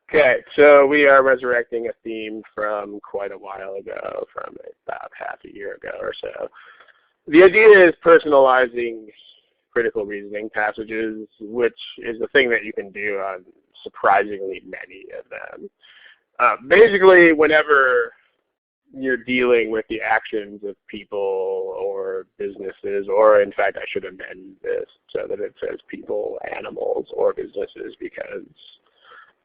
Okay, so we are resurrecting a theme from quite a while ago, from about half a year ago or so. The idea is personalizing critical reasoning passages, which is a thing that you can do on surprisingly many of them. Basically, whenever you're dealing with the actions of people or businesses, or in fact I should amend this so that it says people, animals, or businesses, because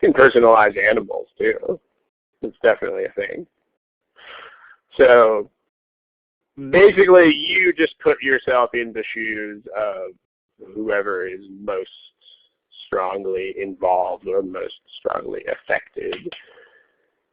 you can personalize animals too. It's definitely a thing. So basically you just put yourself in the shoes of whoever is most strongly involved or most strongly affected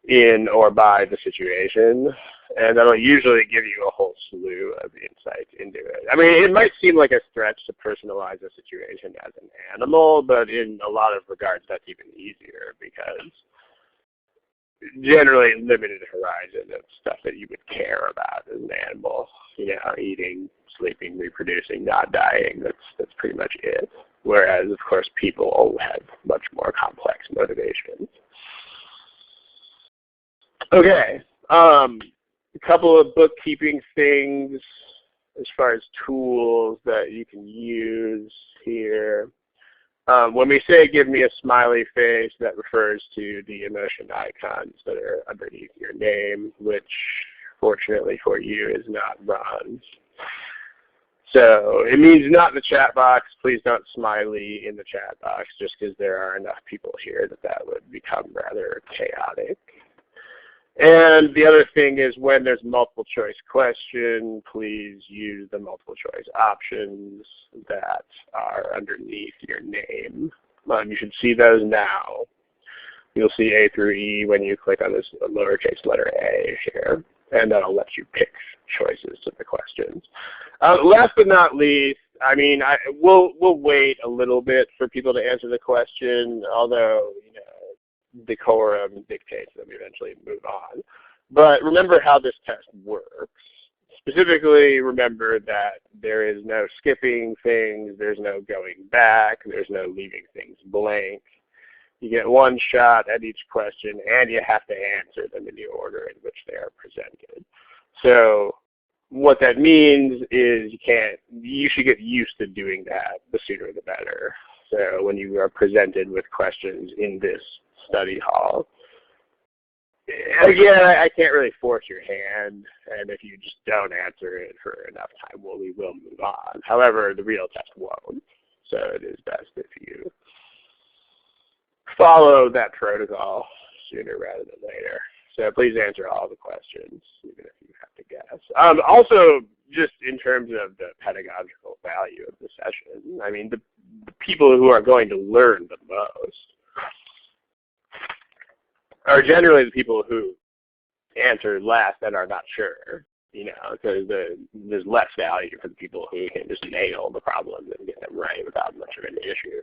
in or by the situation, and that'll usually give you a whole slew of insights into it. I mean, it might seem like a stretch to personalize a situation as an animal, but in a lot of regards that's even easier, because generally limited horizon of stuff that you would care about as an animal. You know, eating, sleeping, reproducing, not dying, that's pretty much it. Whereas, of course, people have much more complex motivations. Okay, a couple of bookkeeping things as far as tools that you can use here. When we say give me a smiley face, that refers to the emotion icons that are underneath your name, which fortunately for you is not bronze. So it means not the chat box. Please don't smiley in the chat box, just because there are enough people here that would become rather chaotic. And the other thing is, when there's multiple choice question, please use the multiple choice options that are underneath your name. You should see those now. You'll see A through E when you click on this lowercase letter A here, and that'll let you pick choices to the questions. Last but not least, I mean, we'll wait a little bit for people to answer the question, although, you know, decorum dictates that we eventually move on. But remember how this test works. Specifically, remember that there is no skipping things, there's no going back, there's no leaving things blank. You get one shot at each question, and you have to answer them in the order in which they are presented. So what that means is you should get used to doing that. The sooner the better. So when you are presented with questions in this study hall, again, I can't really force your hand, and if you just don't answer it for enough time, we will move on. However, the real test won't, so it is best if you follow that protocol sooner rather than later. So please answer all the questions, even if you have to guess. Also, just in terms of the pedagogical value of the session, I mean, the people who are going to learn the most are generally the people who answer last and are not sure, you know, because there's less value for the people who can just nail the problem and get them right without much of an issue.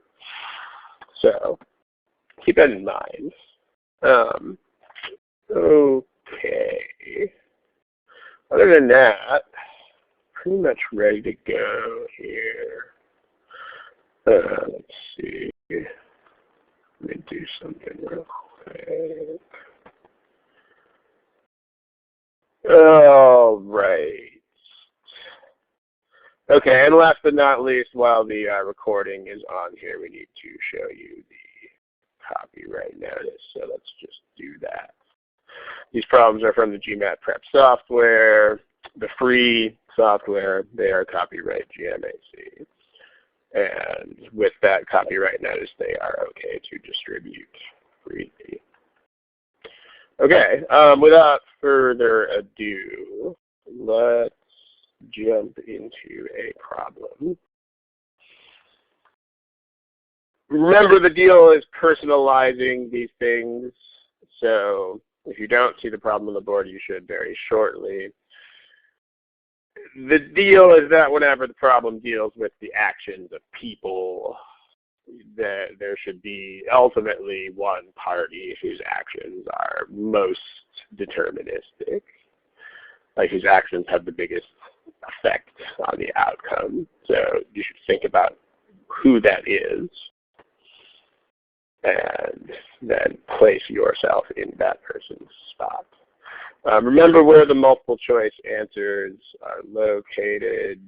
So keep that in mind. Okay. Other than that, pretty much ready to go here. Let's see. Let me do something real quick. All right. Okay, and last but not least, while the recording is on here, we need to show you the copyright notice. So let's just do that. These problems are from the GMAT Prep software, the free software. They are copyright GMAC. And with that copyright notice, they are okay to distribute freely. Okay, without further ado, let's jump into a problem. Remember, the deal is personalizing these things. So if you don't see the problem on the board, you should very shortly. The deal is that whenever the problem deals with the actions of people, that there should be ultimately one party whose actions are most deterministic, like whose actions have the biggest effect on the outcome. So you should think about who that is. and then place yourself in that person's spot. Remember where the multiple choice answers are located.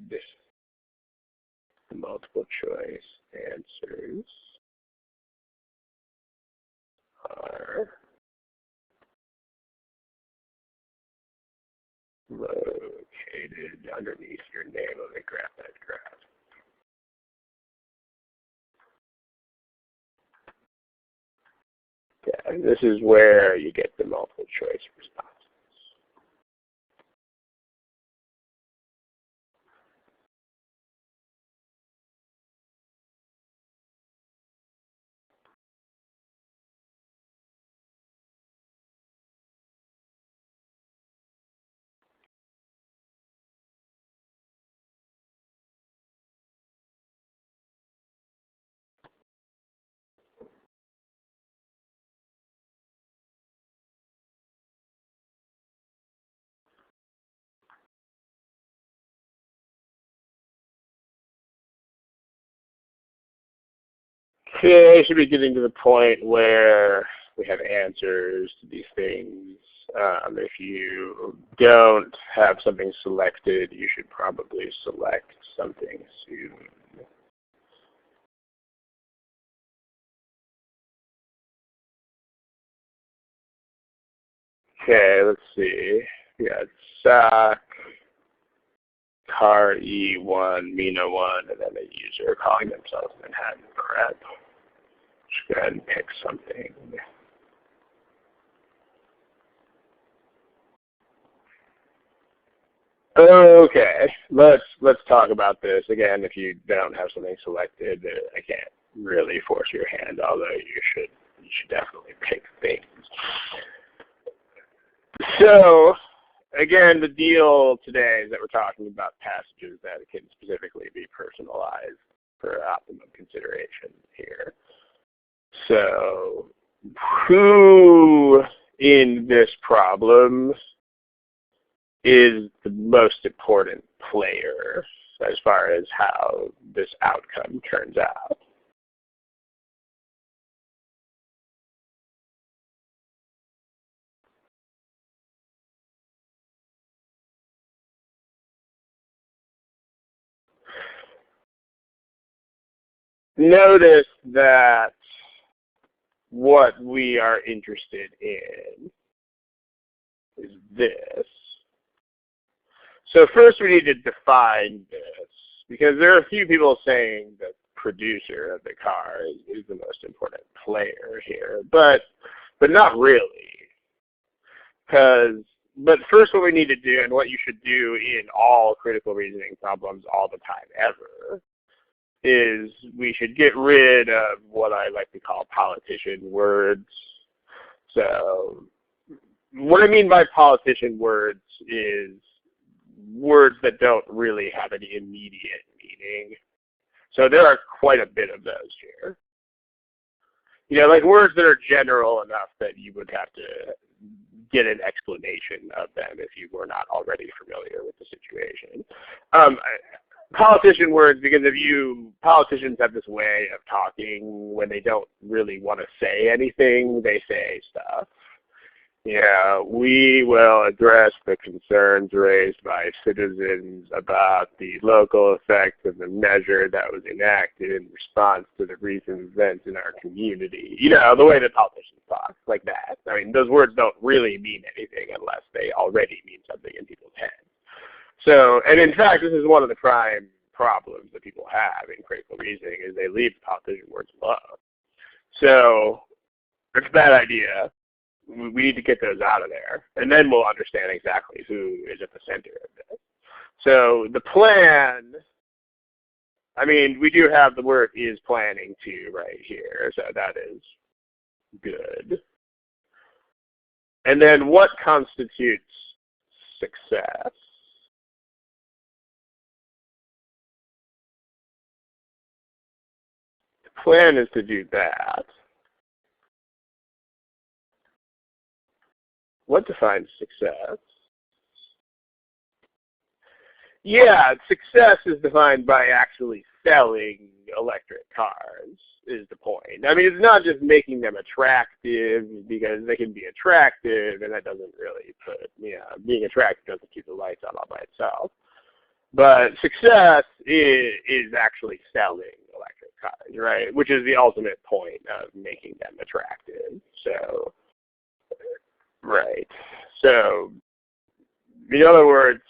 The multiple choice answers are located underneath your name. Let me grab that graph. Yeah, this is where you get the multiple choice responses. Okay, should be getting to the point where we have answers to these things. If you don't have something selected, you should probably select something soon. Okay, let's see. We got SOC, car E1, Mina 1, and then a user calling themselves Manhattan Prep. Just go ahead and pick something. Okay, let's talk about this again. If you don't have something selected, I can't really force your hand, although you should definitely pick things. So again, the deal today is that we're talking about passages that can specifically be personalized for optimum consideration here. So who in this problem is the most important player as far as how this outcome turns out? Notice that what we are interested in is this. So first we need to define this, because there are a few people saying that the producer of the car is the most important player here, but not really. But first what we need to do, and what you should do in all critical reasoning problems all the time ever, is we should get rid of what I like to call politician words. So what I mean by politician words is words that don't really have any immediate meaning. So there are quite a bit of those here. You know, like words that are general enough that you would have to get an explanation of them if you were not already familiar with the situation. Politician words, because politicians have this way of talking when they don't really want to say anything, they say stuff. Yeah, we will address the concerns raised by citizens about the local effects of the measure that was enacted in response to the recent events in our community. You know, the way that politicians talk, like that. I mean, those words don't really mean anything unless they already mean something in people's heads. So, and in fact, this is one of the prime problems that people have in critical reasoning, is they leave the politician words alone. So, it's a bad idea. We need to get those out of there, and then we'll understand exactly who is at the center of this. So the plan, I mean, we do have the word is planning too right here, so that is good. And then what constitutes success? The plan is to do that. What defines success? Yeah, success is defined by actually selling electric cars is the point. I mean, it's not just making them attractive, because they can be attractive, and that doesn't really put, being attractive doesn't keep the lights on all by itself. But success is actually selling electric cars, right? Which is the ultimate point of making them attractive. So, right. So, in other words,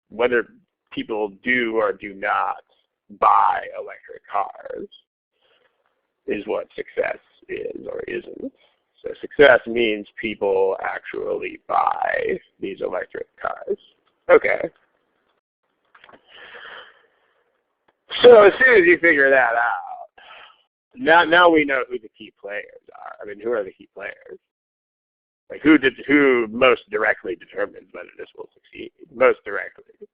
whether people do or do not buy electric cars is what success is or isn't. So success means people actually buy these electric cars. Okay. So as soon as you figure that out, now we know who the key players are. I mean, who are the key players? Like who most directly determines whether this will succeed? Most directly.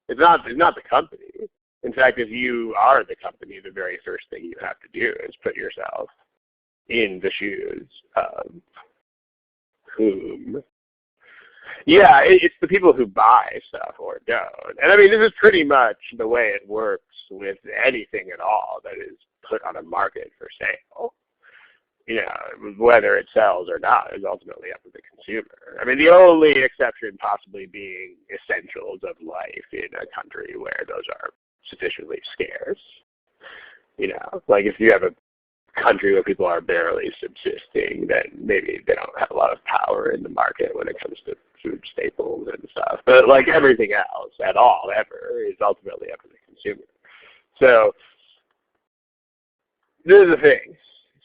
It's not the company. In fact, if you are the company, the very first thing you have to do is put yourself in the shoes of whom? Yeah, it's the people who buy stuff or don't. And I mean, this is pretty much the way it works with anything at all that is put on a market for sale. Whether it sells or not is ultimately up to the consumer. I mean, the only exception possibly being essentials of life in a country where those are sufficiently scarce. Like if you have a country where people are barely subsisting, then maybe they don't have a lot of power in the market when it comes to food staples and stuff. But like everything else at all, ever, is ultimately up to the consumer. So this is the thing.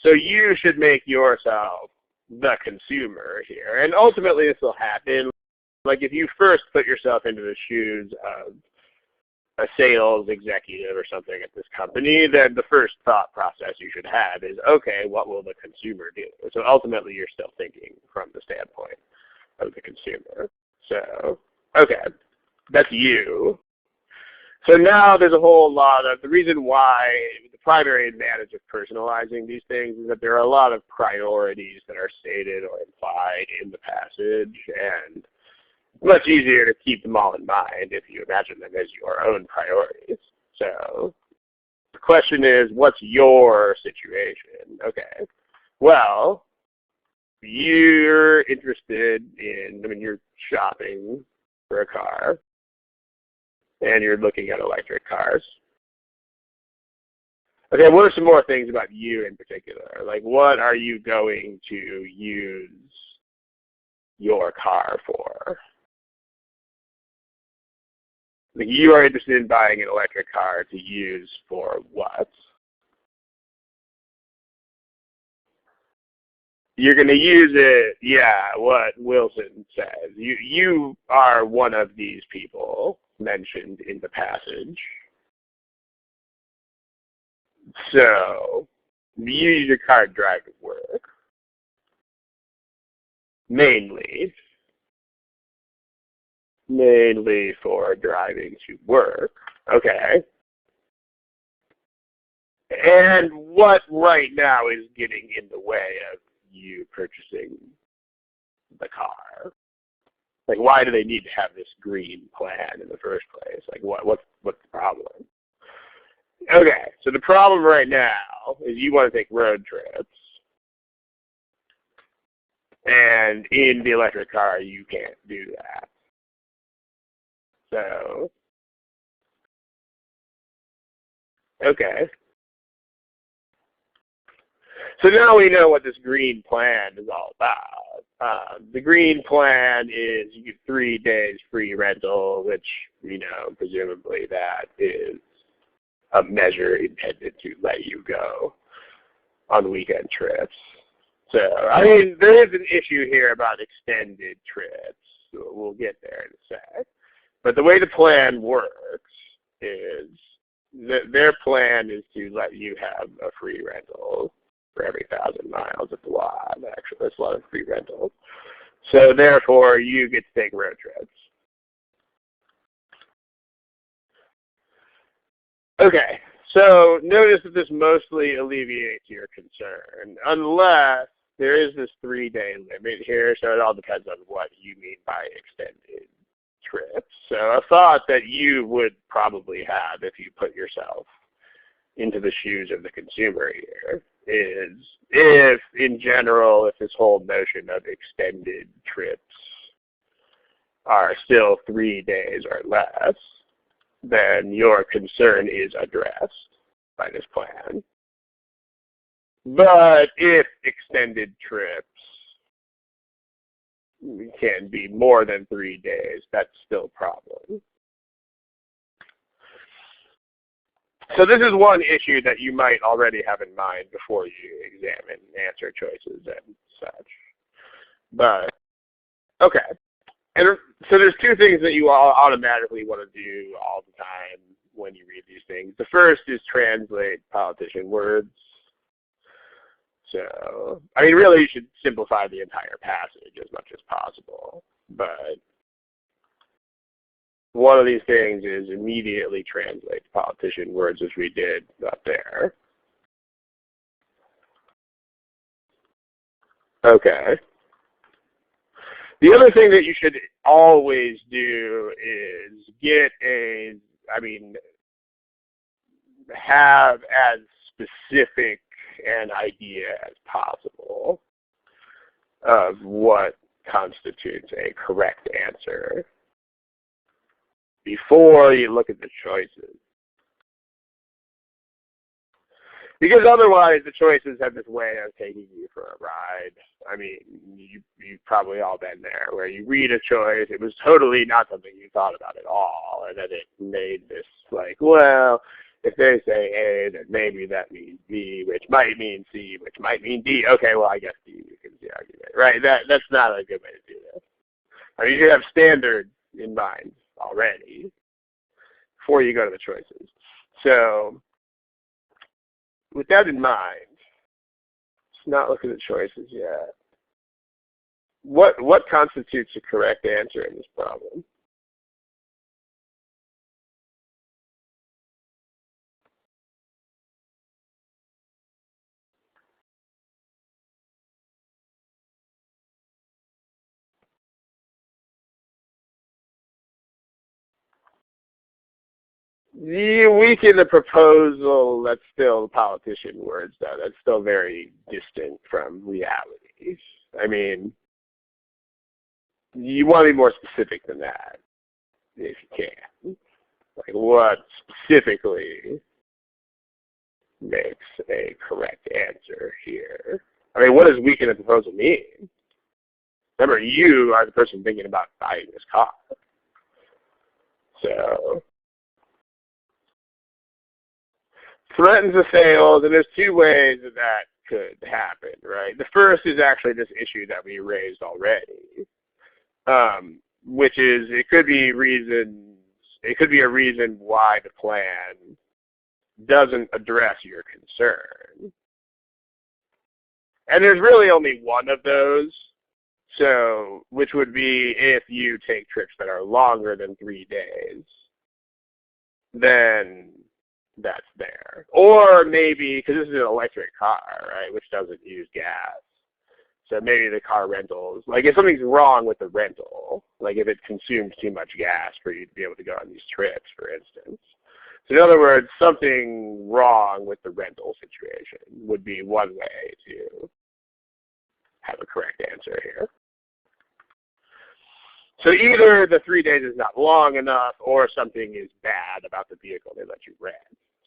So you should make yourself the consumer here. And ultimately this will happen. Like if you first put yourself into the shoes of a sales executive or something at this company, then the first thought process you should have is, okay, what will the consumer do? So ultimately you're still thinking from the standpoint of the consumer. So, okay, that's you. So now there's a whole lot of, the reason why, the primary advantage of personalizing these things is that there are a lot of priorities that are stated or implied in the passage, and much easier to keep them all in mind if you imagine them as your own priorities. So the question is, what's your situation? Okay, well, you're interested in, you're shopping for a car, and you're looking at electric cars. Okay, what are some more things about you in particular? Like, what are you going to use your car for? Like, you are interested in buying an electric car to use for what? You're going to use it, yeah, what Wilson says. You are one of these people mentioned in the passage. So, you use your car to drive to work, mainly for driving to work. Okay. And what right now is getting in the way of you purchasing the car? Like, why do they need to have this green plan in the first place? Like, what's the problem? Okay, so the problem right now is you want to take road trips, and in the electric car you can't do that. So, okay. So now we know what this green plan is all about. The green plan is you get 3 days free rental, which, presumably that is a measure intended to let you go on weekend trips. So, there is an issue here about extended trips. So we'll get there in a sec. But the way the plan works is their plan is to let you have a free rental for every 1,000 miles at the lot. Actually, that's a lot of free rentals. So therefore, you get to take road trips. Okay, so notice that this mostly alleviates your concern, unless there is this 3-day limit here, so it all depends on what you mean by extended trips. So a thought that you would probably have if you put yourself into the shoes of the consumer here is, if in general, if this whole notion of extended trips are still 3 days or less, then your concern is addressed by this plan. But if extended trips can be more than 3 days, that's still a problem. So this is one issue that you might already have in mind before you examine answer choices and such. But, okay. And so there's two things that you all automatically want to do all the time when you read these things. The first is translate politician words. So, I mean, really you should simplify the entire passage as much as possible. But one of these things is immediately translate politician words, as we did up there. Okay. The other thing that you should always do is have as specific an idea as possible of what constitutes a correct answer before you look at the choices. Because otherwise, the choices have this way of taking you for a ride. I mean, you've probably all been there, where you read a choice, it was totally not something you thought about at all, and then it made this, like, well, if they say A, then maybe that means B, which might mean C, which might mean D. Okay, well, I guess D becomes the argument, right? That's not a good way to do this. I mean, you should have standards in mind already before you go to the choices. So, with that in mind, let's not look at the choices yet. What constitutes a correct answer in this problem? You weaken the proposal, that's still politician words, though. That's still very distant from reality. I mean, you want to be more specific than that, if you can. Like, what specifically makes a correct answer here? I mean, what does weaken the proposal mean? Remember, you are the person thinking about buying this car. So, threatens the sales, and there's two ways that could happen, right? The first is actually this issue that we raised already, which is it could be a reason why the plan doesn't address your concern. And there's really only one of those, so which would be if you take trips that are longer than 3 days, then that's there. Or maybe, because this is an electric car, right, which doesn't use gas. So maybe the car rentals, like if something's wrong with the rental, like if it consumes too much gas for you to be able to go on these trips, for instance. So in other words, something wrong with the rental situation would be one way to have a correct answer here. So either the 3 days is not long enough or something is bad about the vehicle they let you rent.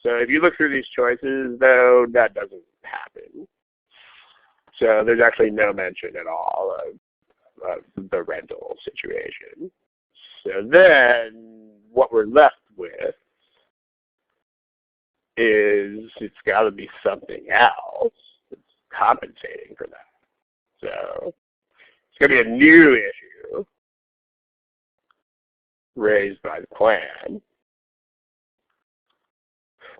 So if you look through these choices, though, that doesn't happen. So there's actually no mention at all of the rental situation. So then what we're left with is it's got to be something else that's compensating for that. So it's going to be a new issue raised by the plan.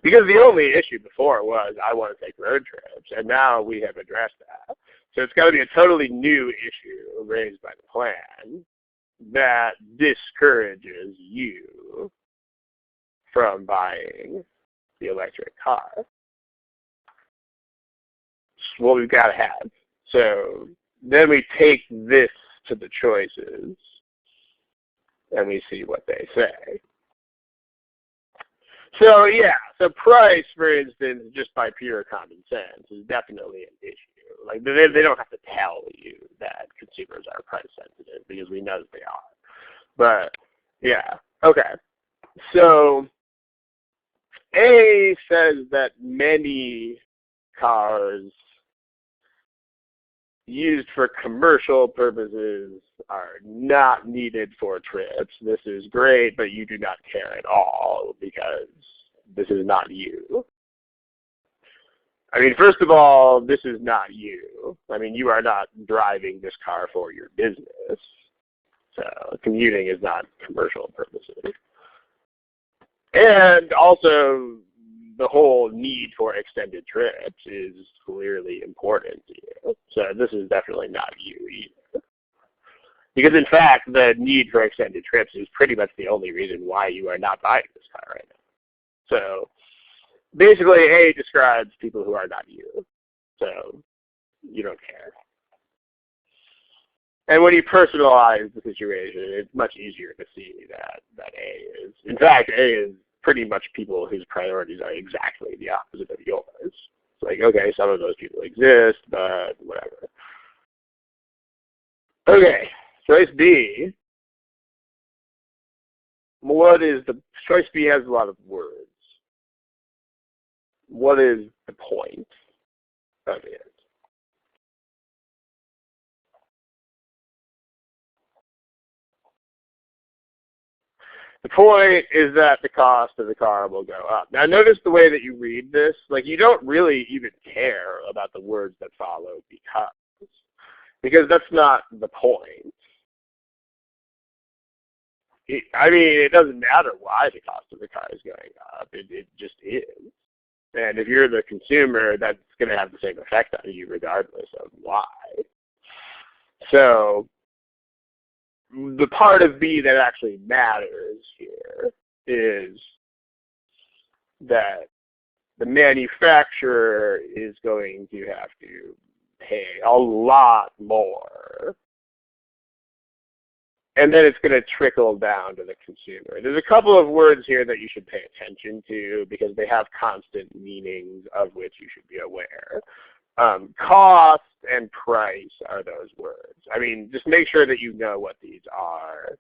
Because the only issue before was I want to take road trips, and now we have addressed that. So it's got to be a totally new issue raised by the plan that discourages you from buying the electric car. It's what we've got to have. So then we take this to the choices. and we see what they say. So yeah, so price, for instance, just by pure common sense, is definitely an issue. Like they don't have to tell you that consumers are price sensitive because we know that they are. But yeah, okay. So A says that many cars used for commercial purposes are not needed for trips. This is great, but you do not care at all because this is not you. I mean, first of all, this is not you. I mean, you are not driving this car for your business. So commuting is not commercial purposes. And also, the whole need for extended trips is clearly important to you. So this is definitely not you either. Because in fact, the need for extended trips is pretty much the only reason why you are not buying this car right now. So basically, A describes people who are not you. So you don't care. And when you personalize the situation, it's much easier to see that A is. In fact, A is pretty much people whose priorities are exactly the opposite of yours. It's like, okay, some of those people exist, but whatever. Okay, choice B. Choice B has a lot of words. What is the point of it? The point is that the cost of the car will go up. Now notice the way that you read this, like you don't really even care about the words that follow because that's not the point. I mean, it doesn't matter why the cost of the car is going up. It just is. And if you're the consumer, that's going to have the same effect on you regardless of why. So the part of B that actually matters here is that the manufacturer is going to have to pay a lot more. And then it's going to trickle down to the consumer. There's a couple of words here that you should pay attention to because they have constant meanings of which you should be aware. Cost and price are those words. I mean, just make sure that you know what these are.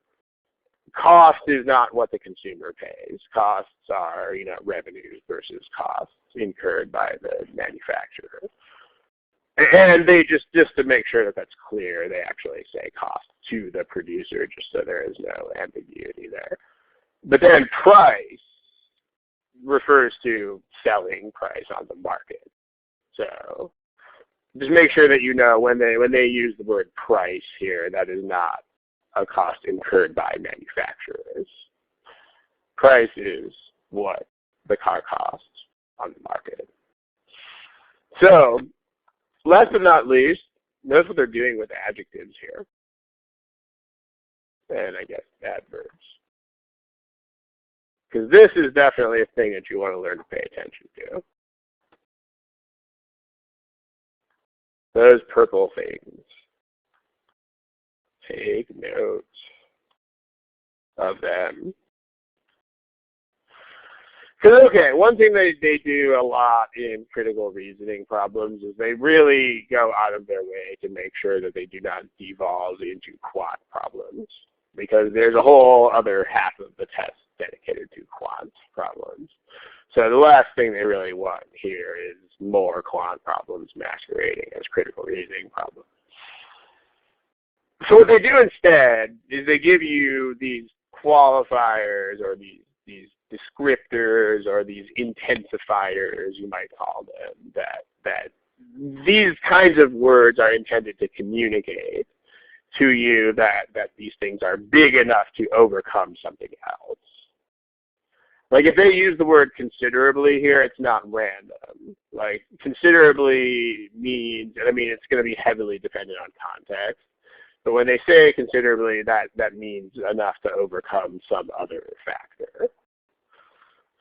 Cost is not what the consumer pays. Costs are, revenues versus costs incurred by the manufacturer. And they just to make sure that that's clear, they actually say cost to the producer just so there is no ambiguity there. But then price refers to selling price on the market. So just make sure that you know when they use the word price here, that is not a cost incurred by manufacturers. Price is what the car costs on the market. So last but not least, notice what they're doing with adjectives here. And I guess adverbs. Because this is definitely a thing that you want to learn to pay attention to. Those purple things. Take note of them. Because, okay, one thing they do a lot in critical reasoning problems is they really go out of their way to make sure that they do not devolve into quant problems. Because there's a whole other half of the test dedicated to quant problems. So the last thing they really want here is more quant problems masquerading as critical reasoning problems. So what they do instead is they give you these qualifiers or these descriptors or these intensifiers, you might call them, that these kinds of words are intended to communicate to you that these things are big enough to overcome something else. Like if they use the word considerably here, it's not random. Like considerably means, I mean, it's going to be heavily dependent on context. But when they say considerably, that means enough to overcome some other factor.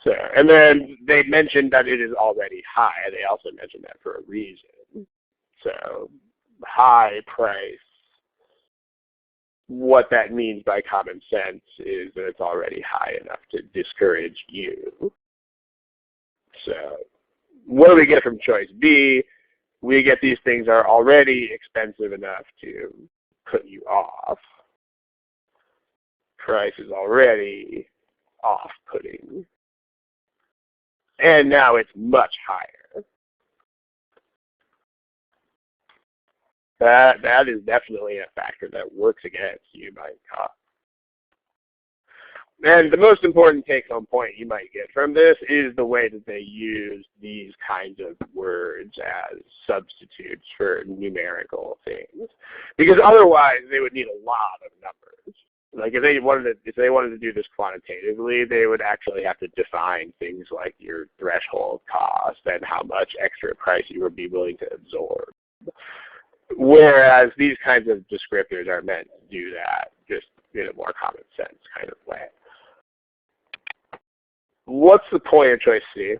So, and then they mentioned that it is already high. They also mentioned that for a reason. So high price what that means by common sense is that it's already high enough to discourage you. So what do we get from choice B? We get these things are already expensive enough to put you off. Price is already off-putting. And now it's much higher. That is definitely a factor that works against you by cost. And the most important take-home point you might get from this is the way that they use these kinds of words as substitutes for numerical things. Because otherwise they would need a lot of numbers. Like if they wanted to do this quantitatively, they would actually have to define things like your threshold cost and how much extra price you would be willing to absorb. Whereas these kinds of descriptors are meant to do that just in a more common sense kind of way. What's the point of choice C?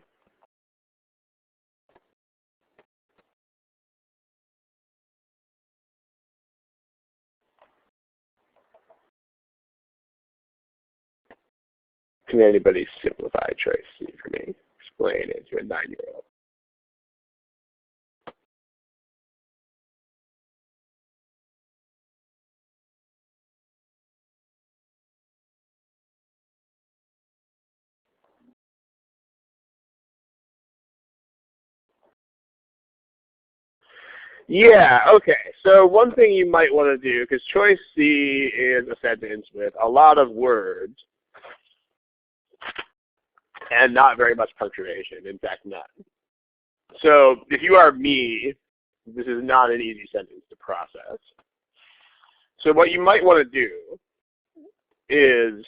Can anybody simplify choice C for me? Explain it to a 9-year-old. Yeah, okay. So one thing you might want to do, because choice C is a sentence with a lot of words and not very much punctuation, in fact, none. So if you are me, this is not an easy sentence to process. So what you might want to do is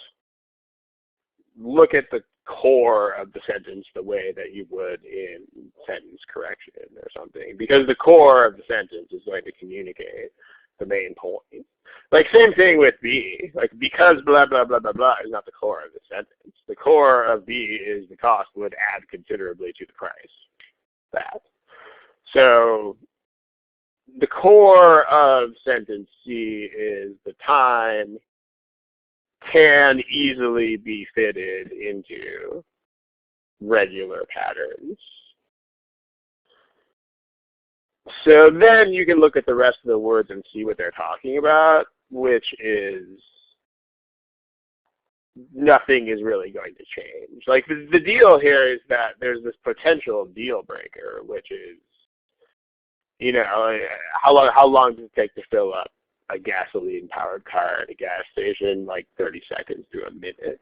look at the core of the sentence the way that you would in sentence correction or something, because the core of the sentence is going to communicate the main point. Like same thing with B, like because blah, blah, blah, blah, blah is not the core of the sentence. The core of B is the cost would add considerably to the price. That. So the core of sentence C is the time can easily be fitted into regular patterns. So then you can look at the rest of the words and see what they're talking about, which is nothing is really going to change. Like the deal here is that there's this potential deal breaker, which is, you know, how long does it take to fill up a gasoline-powered car at a gas station? Like 30 seconds to a minute.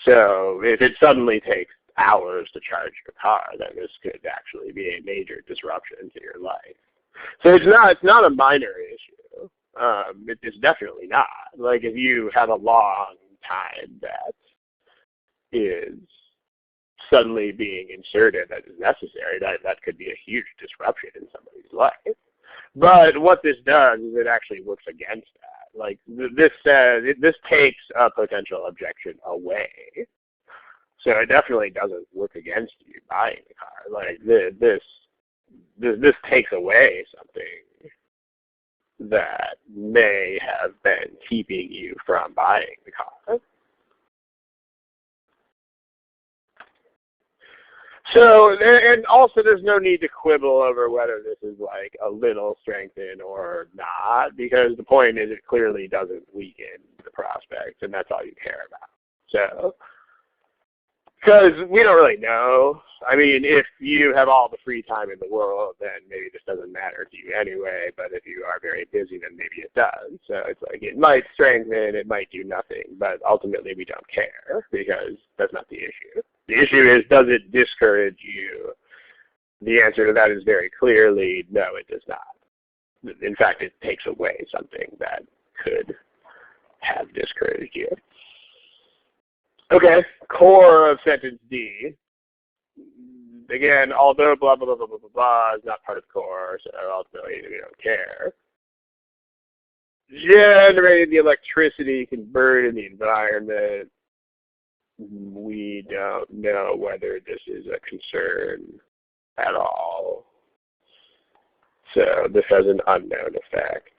So if it suddenly takes hours to charge your car, then this could actually be a major disruption to your life. So it's not a minor issue. It's definitely not. Like if you have a long time that is suddenly being inserted that is necessary, that could be a huge disruption in somebody's life. But what this does is it actually works against that. Like this says, this takes a potential objection away. So it definitely doesn't work against you buying the car. Like this takes away something that may have been keeping you from buying the car. So, and also there's no need to quibble over whether this is like a little strengthened or not, because the point is it clearly doesn't weaken the prospects, and that's all you care about. So, because we don't really know. I mean, if you have all the free time in the world, then maybe this doesn't matter to you anyway, but if you are very busy, then maybe it does. So it's like it might strengthen, it might do nothing, but ultimately we don't care because that's not the issue. The issue is, does it discourage you? The answer to that is very clearly, no, it does not. In fact, it takes away something that could have discouraged you. Okay, core of sentence D. Again, although blah, blah, blah, blah, blah, blah, blah is not part of core, so ultimately we don't care. Generating the electricity can burn in the environment. We don't know whether this is a concern at all. So this has an unknown effect.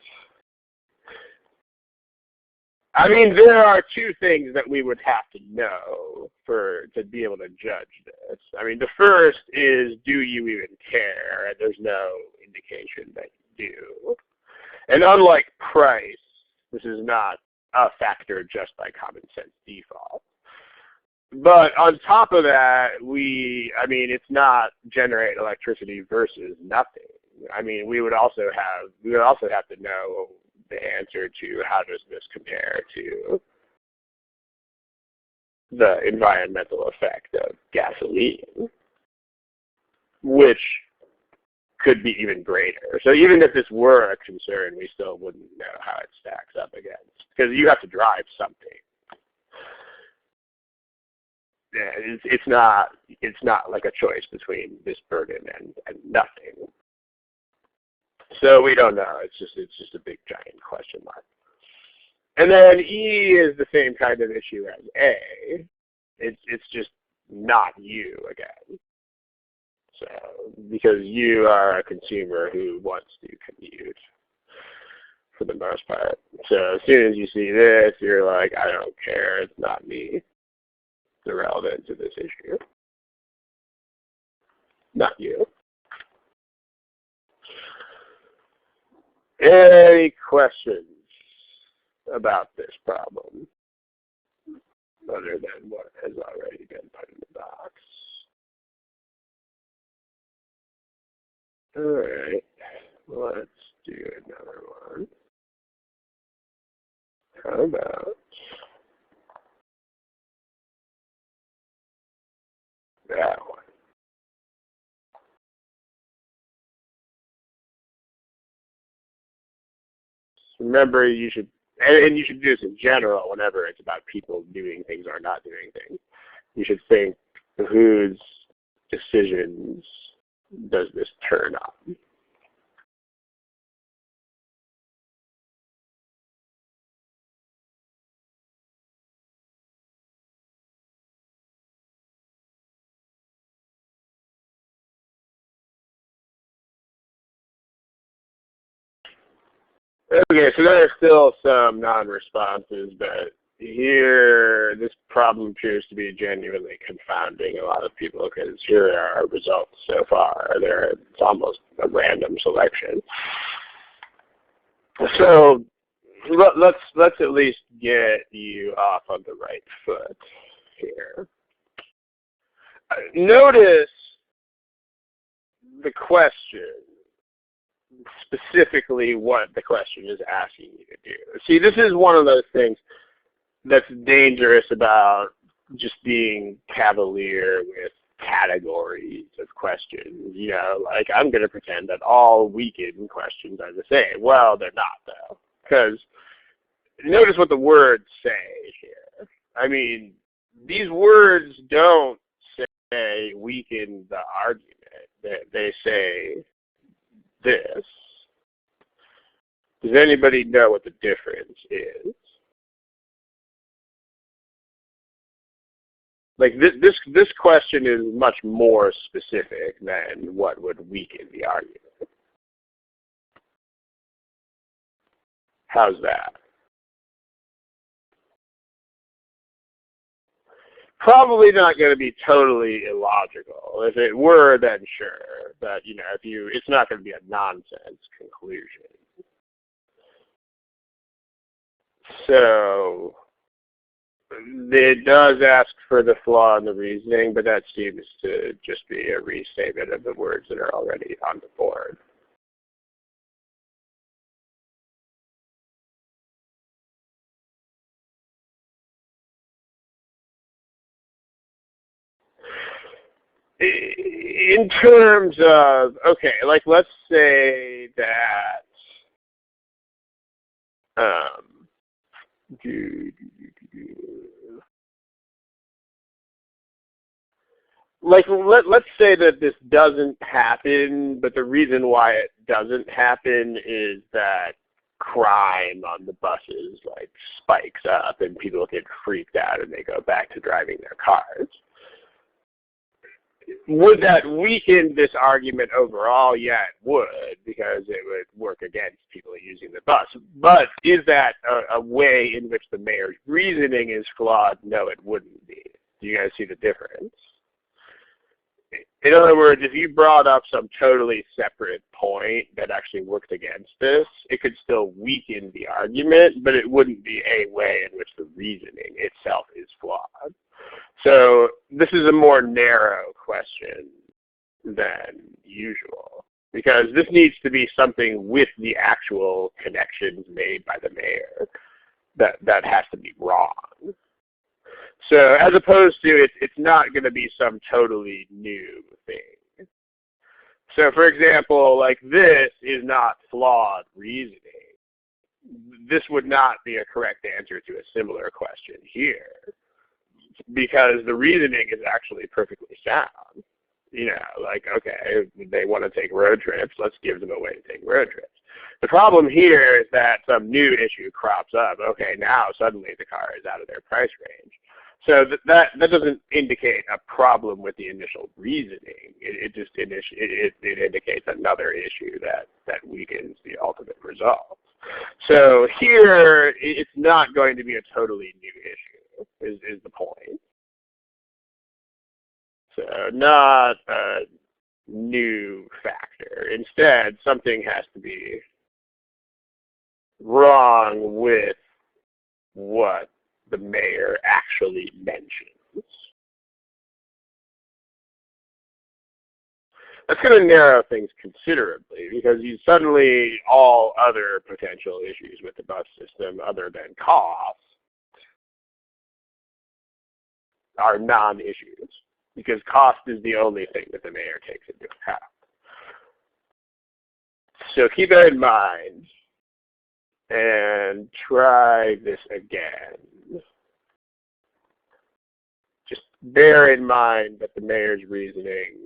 I mean, there are two things that we would have to know to be able to judge this. I mean, the first is, do you even care? And there's no indication that you do. And unlike price, this is not a factor just by common sense default. But on top of that, I mean, it's not generate electricity versus nothing. I mean, we would also have to know the answer to how does this compare to the environmental effect of gasoline, which could be even greater. So even if this were a concern, we still wouldn't know how it stacks up against, because you have to drive something. Yeah, it's not like a choice between this burden and nothing. So we don't know. It's just a big giant question mark. And then E is the same kind of issue as A. It's just not you again. So because you are a consumer who wants to commute for the most part. So as soon as you see this, you're like, I don't care. It's not me. It's irrelevant to this issue. Not you. Any questions about this problem other than what has already been put in the box? All right, let's do another one. How about that one? Remember, you should, and you should do this in general whenever it's about people doing things or not doing things. You should think, whose decisions does this turn on? Okay, so there are still some non-responses, but here this problem appears to be genuinely confounding a lot of people, because here are our results so far. It's almost a random selection. So let's at least get you off on the right foot here. Notice the question. Specifically what the question is asking you to do. See, this is one of those things that's dangerous about just being cavalier with categories of questions. You know, like, I'm going to pretend that all weekend questions are the same. Well, they're not, though, because notice what the words say here. I mean, these words don't say weaken the argument. They say this. Does anybody know what the difference is? Like, this question is much more specific than what would weaken the argument. How's that? Probably not going to be totally illogical. If it were, then sure. But, you know, it's not going to be a nonsense conclusion. So it does ask for the flaw in the reasoning, but that seems to just be a restatement of the words that are already on the board. In terms of, okay, like, let's say that like, let's say that this doesn't happen, but the reason why it doesn't happen is that crime on the buses, like, spikes up and people get freaked out and they go back to driving their cars. would that weaken this argument overall? Yeah, it would, because it would work against people using the bus. But is that a way in which the mayor's reasoning is flawed? No, it wouldn't be. Do you guys see the difference? In other words, if you brought up some totally separate point that actually worked against this, it could still weaken the argument, but it wouldn't be a way in which the reasoning itself is flawed. So this is a more narrow question than usual, because this needs to be something with the actual connections made by the mayor that has to be wrong. So as opposed to it's not going to be some totally new thing. So for example, like this is not flawed reasoning. This would not be a correct answer to a similar question here, because the reasoning is actually perfectly sound. You know, like, okay, they want to take road trips, let's give them a way to take road trips. The problem here is that some new issue crops up. Okay, now suddenly the car is out of their price range. So that doesn't indicate a problem with the initial reasoning. It just it indicates another issue that weakens the ultimate result. So here, it's not going to be a totally new issue, is the point. So not a new factor. Instead, something has to be wrong with what the mayor actually mentions. That's going to narrow things considerably, because you suddenly, all other potential issues with the bus system other than cost are non-issues, because cost is the only thing that the mayor takes into account. So keep that in mind and try this again. Just bear in mind that the mayor's reasoning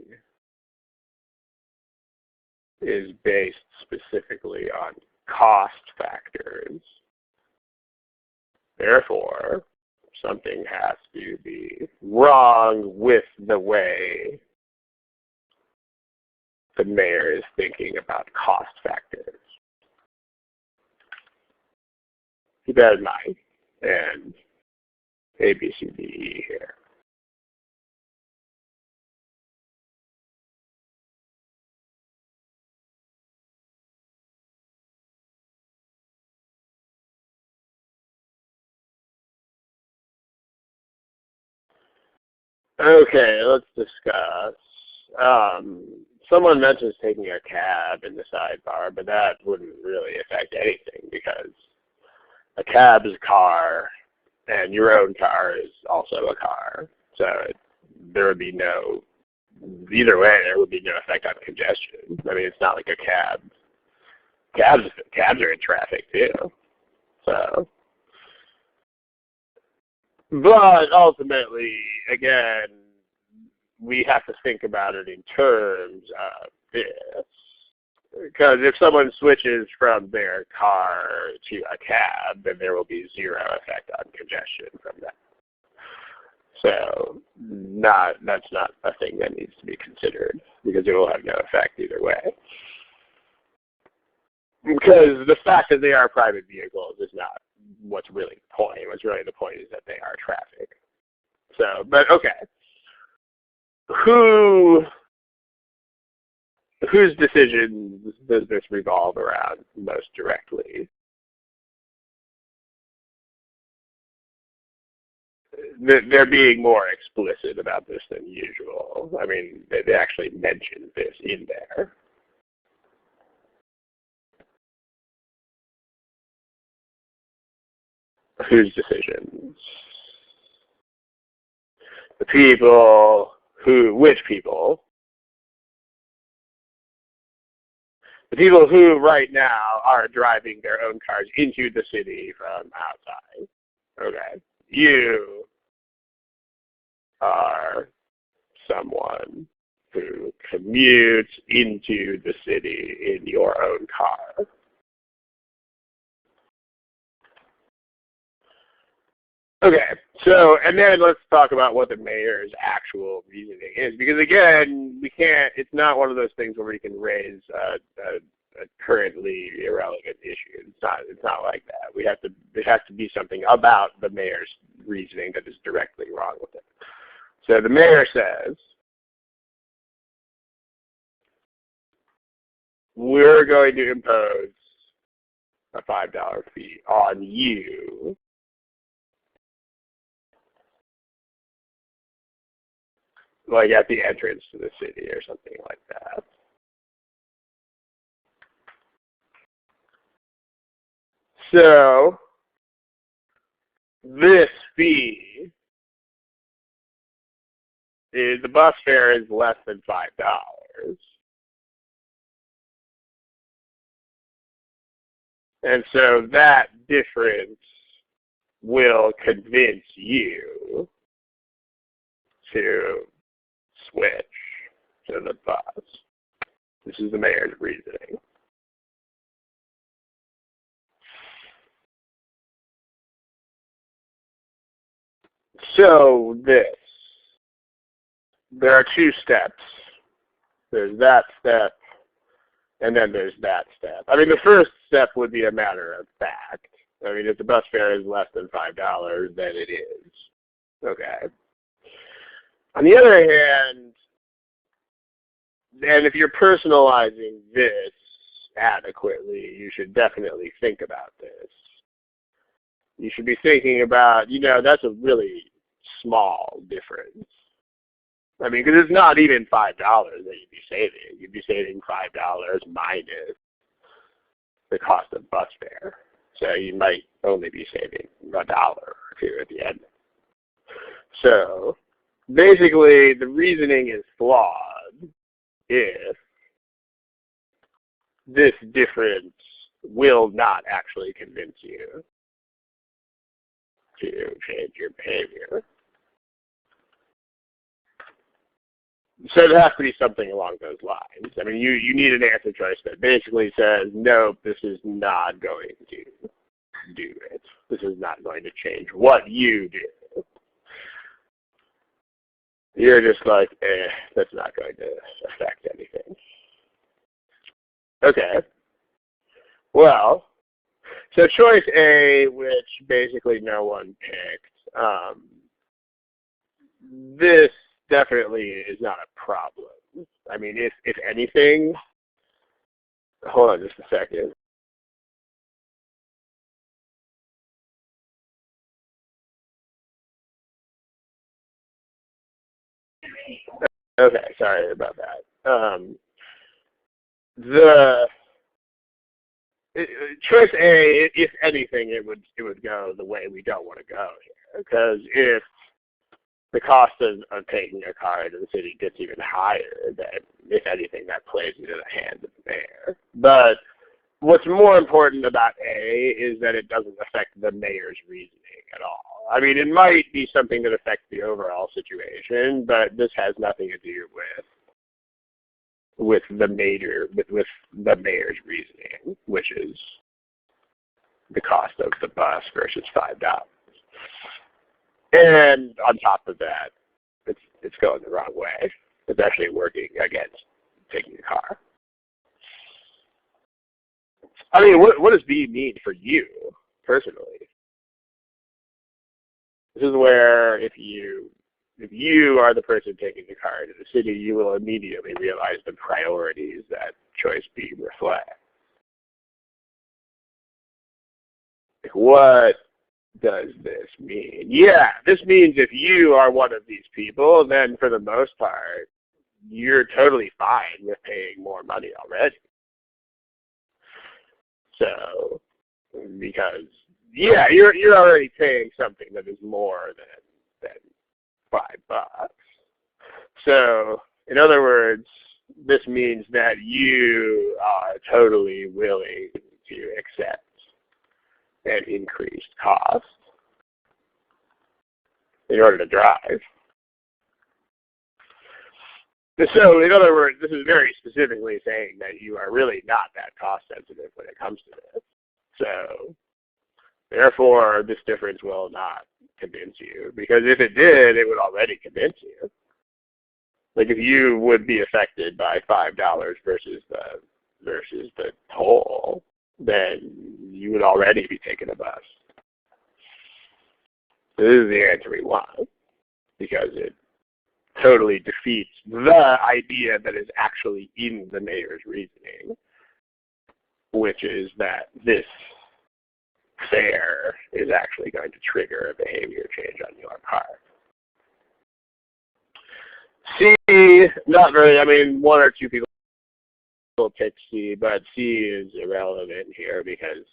is based specifically on cost factors. Therefore, something has to be wrong with the way the mayor is thinking about cost factors. Keep that in mind. And A, B, C, D, E here. Okay, let's discuss. Someone mentions taking a cab in the sidebar, but that wouldn't really affect anything, because a cab is a car, and your own car is also a car. So there would be no, either way, there would be no effect on congestion. I mean, it's not like a cab. Cabs are in traffic too. So, but ultimately, again, we have to think about it in terms of this. Because if someone switches from their car to a cab, then there will be zero effect on congestion from that. So that's not a thing that needs to be considered, because it will have no effect either way. Because the fact that they are private vehicles is not what's really the point. What's really the point is that they are traffic. So, but okay. Whose decisions does this revolve around most directly? They're being more explicit about this than usual. I mean, they actually mention this in there. Whose decisions? The people which people? The people who right now are driving their own cars into the city from outside. Okay. You are someone who commutes into the city in your own car. Okay. So, and then let's talk about what the mayor's actual reasoning is, because again, we can't. It's not one of those things where we can raise a currently irrelevant issue. It's not. It's not like that. We have to. It has to be something about the mayor's reasoning that is directly wrong with it. So the mayor says, we're going to impose a $5 fee on you like at the entrance to the city or something like that. So this fee is, the bus fare is less than $5. And so that difference will convince you to switch to the bus. This is the mayor's reasoning. So there are two steps. There's that step, and then there's that step. I mean, the first step would be a matter of fact. I mean, if the bus fare is less than $5, then it is. Okay. On the other hand, and if you're personalizing this adequately, you should definitely think about this. You should be thinking about, that's a really small difference. I mean, because it's not even $5 that you'd be saving. You'd be saving $5 minus the cost of bus fare. So you might only be saving $1 or $2 at the end. So basically, the reasoning is flawed if this difference will not actually convince you to change your behavior. So it has to be something along those lines. I mean, you need an answer choice that basically says, nope, this is not going to do it. This is not going to change what you do. You're just like, that's not going to affect anything. Okay. Well, so choice A, which basically no one picked, this definitely is not a problem. I mean, if anything, hold on just a second. Okay, sorry about that. The choice A, if anything, it would go the way we don't want to go here, because if the cost of taking a car into the city gets even higher, then if anything, that plays into the hands of the mayor. But what's more important about A is that it doesn't affect the mayor's reasoning at all. I mean, it might be something that affects the overall situation, but this has nothing to do with the mayor's reasoning, which is the cost of the bus versus $5. And on top of that, it's going the wrong way. It's actually working against taking the car. I mean, what does B mean for you personally? This is where if you are the person taking the car into the city, you will immediately realize the priorities that choice B reflects. Like, what does this mean? Yeah, this means if you are one of these people, then for the most part, you're totally fine with paying more money already. So, because yeah, you're already paying something that is more than $5. So, in other words, this means that you are totally willing to accept an increased cost in order to drive. So, in other words, this is very specifically saying that you are really not that cost sensitive when it comes to this. So, therefore, this difference will not convince you, because if it did, it would already convince you. Like if you would be affected by $5 versus the toll, then you would already be taking a bus. So this is the answer we want, because it totally defeats the idea that is actually in the mayor's reasoning, which is that this fare is actually going to trigger a behavior change on your part. C, not very, I mean, one or two people will pick C, but C is irrelevant here because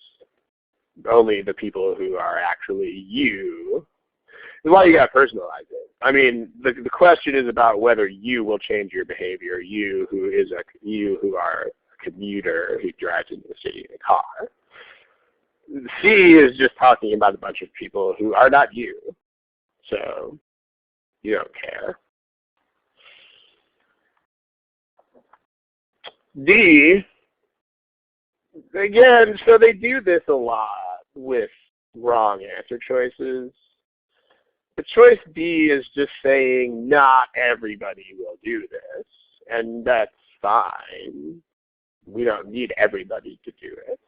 only the people who are actually you. That's why you got to personalize it. I mean, the question is about whether you will change your behavior. You who are a commuter who drives into the city in a car. C is just talking about a bunch of people who are not you, so you don't care. D, again, so they do this a lot with wrong answer choices. The choice D is just saying not everybody will do this, and that's fine. We don't need everybody to do it.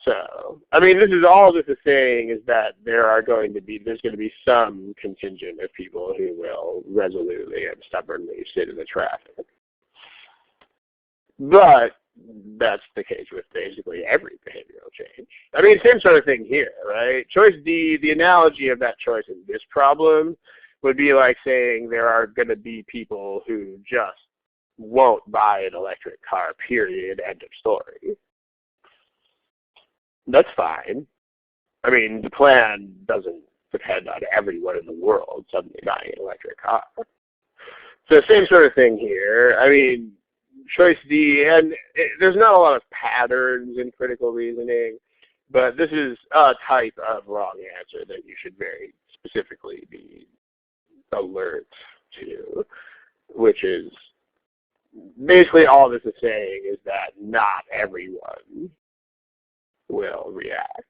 So, I mean, this is all this is saying is that there's going to be some contingent of people who will resolutely and stubbornly sit in the traffic. But that's the case with basically every behavioral change. I mean, same sort of thing here, right? Choice D, the analogy of that choice in this problem would be like saying there are going to be people who just won't buy an electric car, period, end of story. That's fine. I mean, the plan doesn't depend on everyone in the world suddenly buying an electric car. So same sort of thing here. I mean, choice D, and there's not a lot of patterns in critical reasoning, but this is a type of wrong answer that you should very specifically be alert to, which is basically all this is saying is that not everyone will react.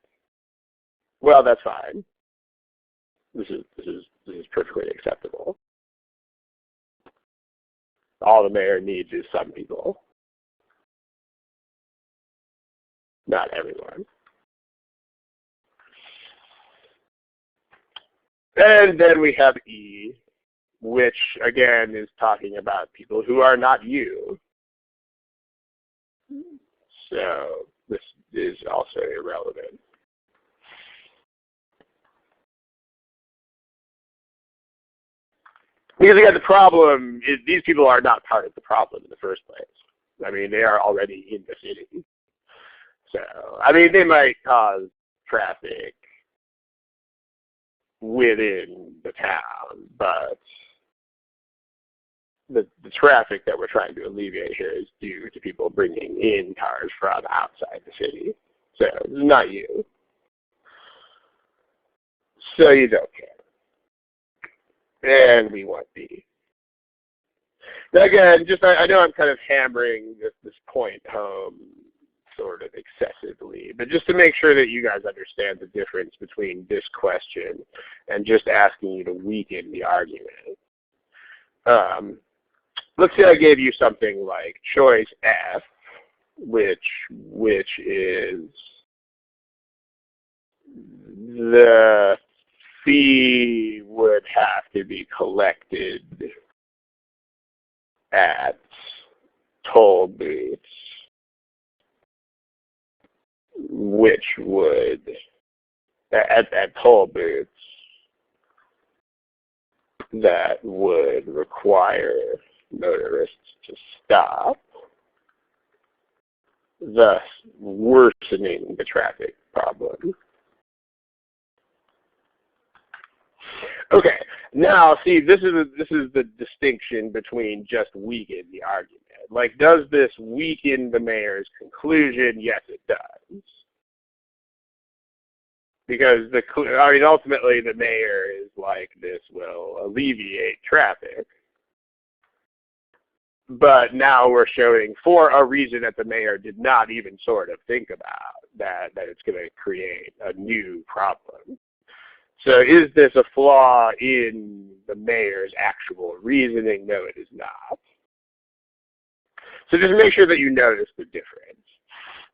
Well, that's fine. This is perfectly acceptable. All the mayor needs is some people, not everyone. And then we have E, which again is talking about people who are not you. So this is also irrelevant. Because again, the problem is these people are not part of the problem in the first place. I mean, they are already in the city. So, I mean, they might cause traffic within the town, but the traffic that we're trying to alleviate here is due to people bringing in cars from outside the city. So, it's not you. So you don't care. And we want B. Now again, just I know I'm kind of hammering this point home sort of excessively, but just to make sure that you guys understand the difference between this question and just asking you to weaken the argument. Let's say I gave you something like choice F, which is the fee would have to be collected at toll booths, which would, at toll booths, that would require motorists to stop, thus worsening the traffic problem. Okay, now see, this is the distinction between just weaken the argument. Like, does this weaken the mayor's conclusion? Yes, it does. Because ultimately the mayor is like, this will alleviate traffic. But now we're showing, for a reason that the mayor did not even sort of think about, that it's going to create a new problem. So is this a flaw in the mayor's actual reasoning? No, it is not. So just make sure that you notice the difference.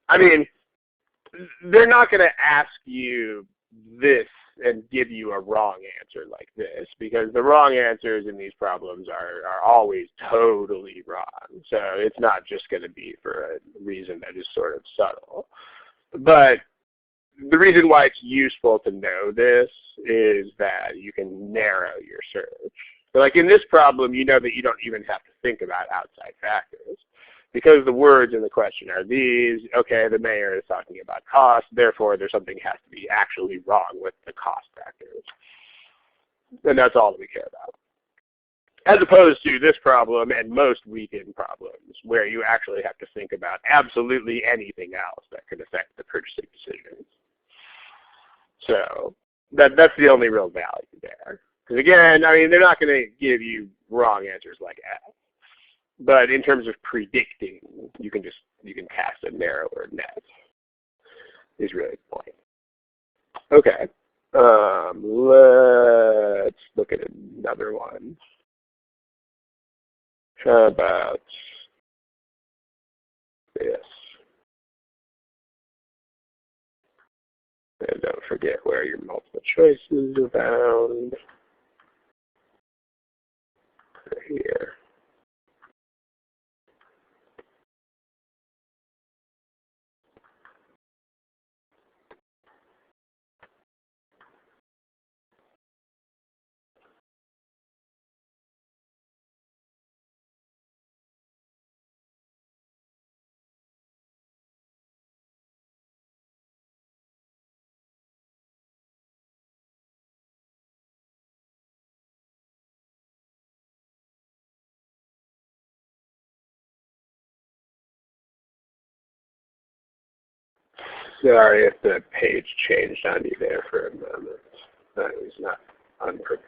I mean, they're not going to ask you this and give you a wrong answer like this, because the wrong answers in these problems are always totally wrong. So it's not just going to be for a reason that is sort of subtle. But the reason why it's useful to know this is that you can narrow your search. So like in this problem, you know that you don't even have to think about outside factors. Because the words in the question are these, okay, the mayor is talking about cost, therefore there's something has to be actually wrong with the cost factors. And that's all that we care about. As opposed to this problem and most weekend problems, where you actually have to think about absolutely anything else that could affect the purchasing decisions. So that's the only real value there. Because again, I mean, they're not going to give you wrong answers like F. But in terms of predicting, you can cast a narrower net, is really the point. Okay. Let's look at another one. How about this? And don't forget where your multiple choices are found. Right here. Sorry if the page changed on you there for a moment. That was not on purpose.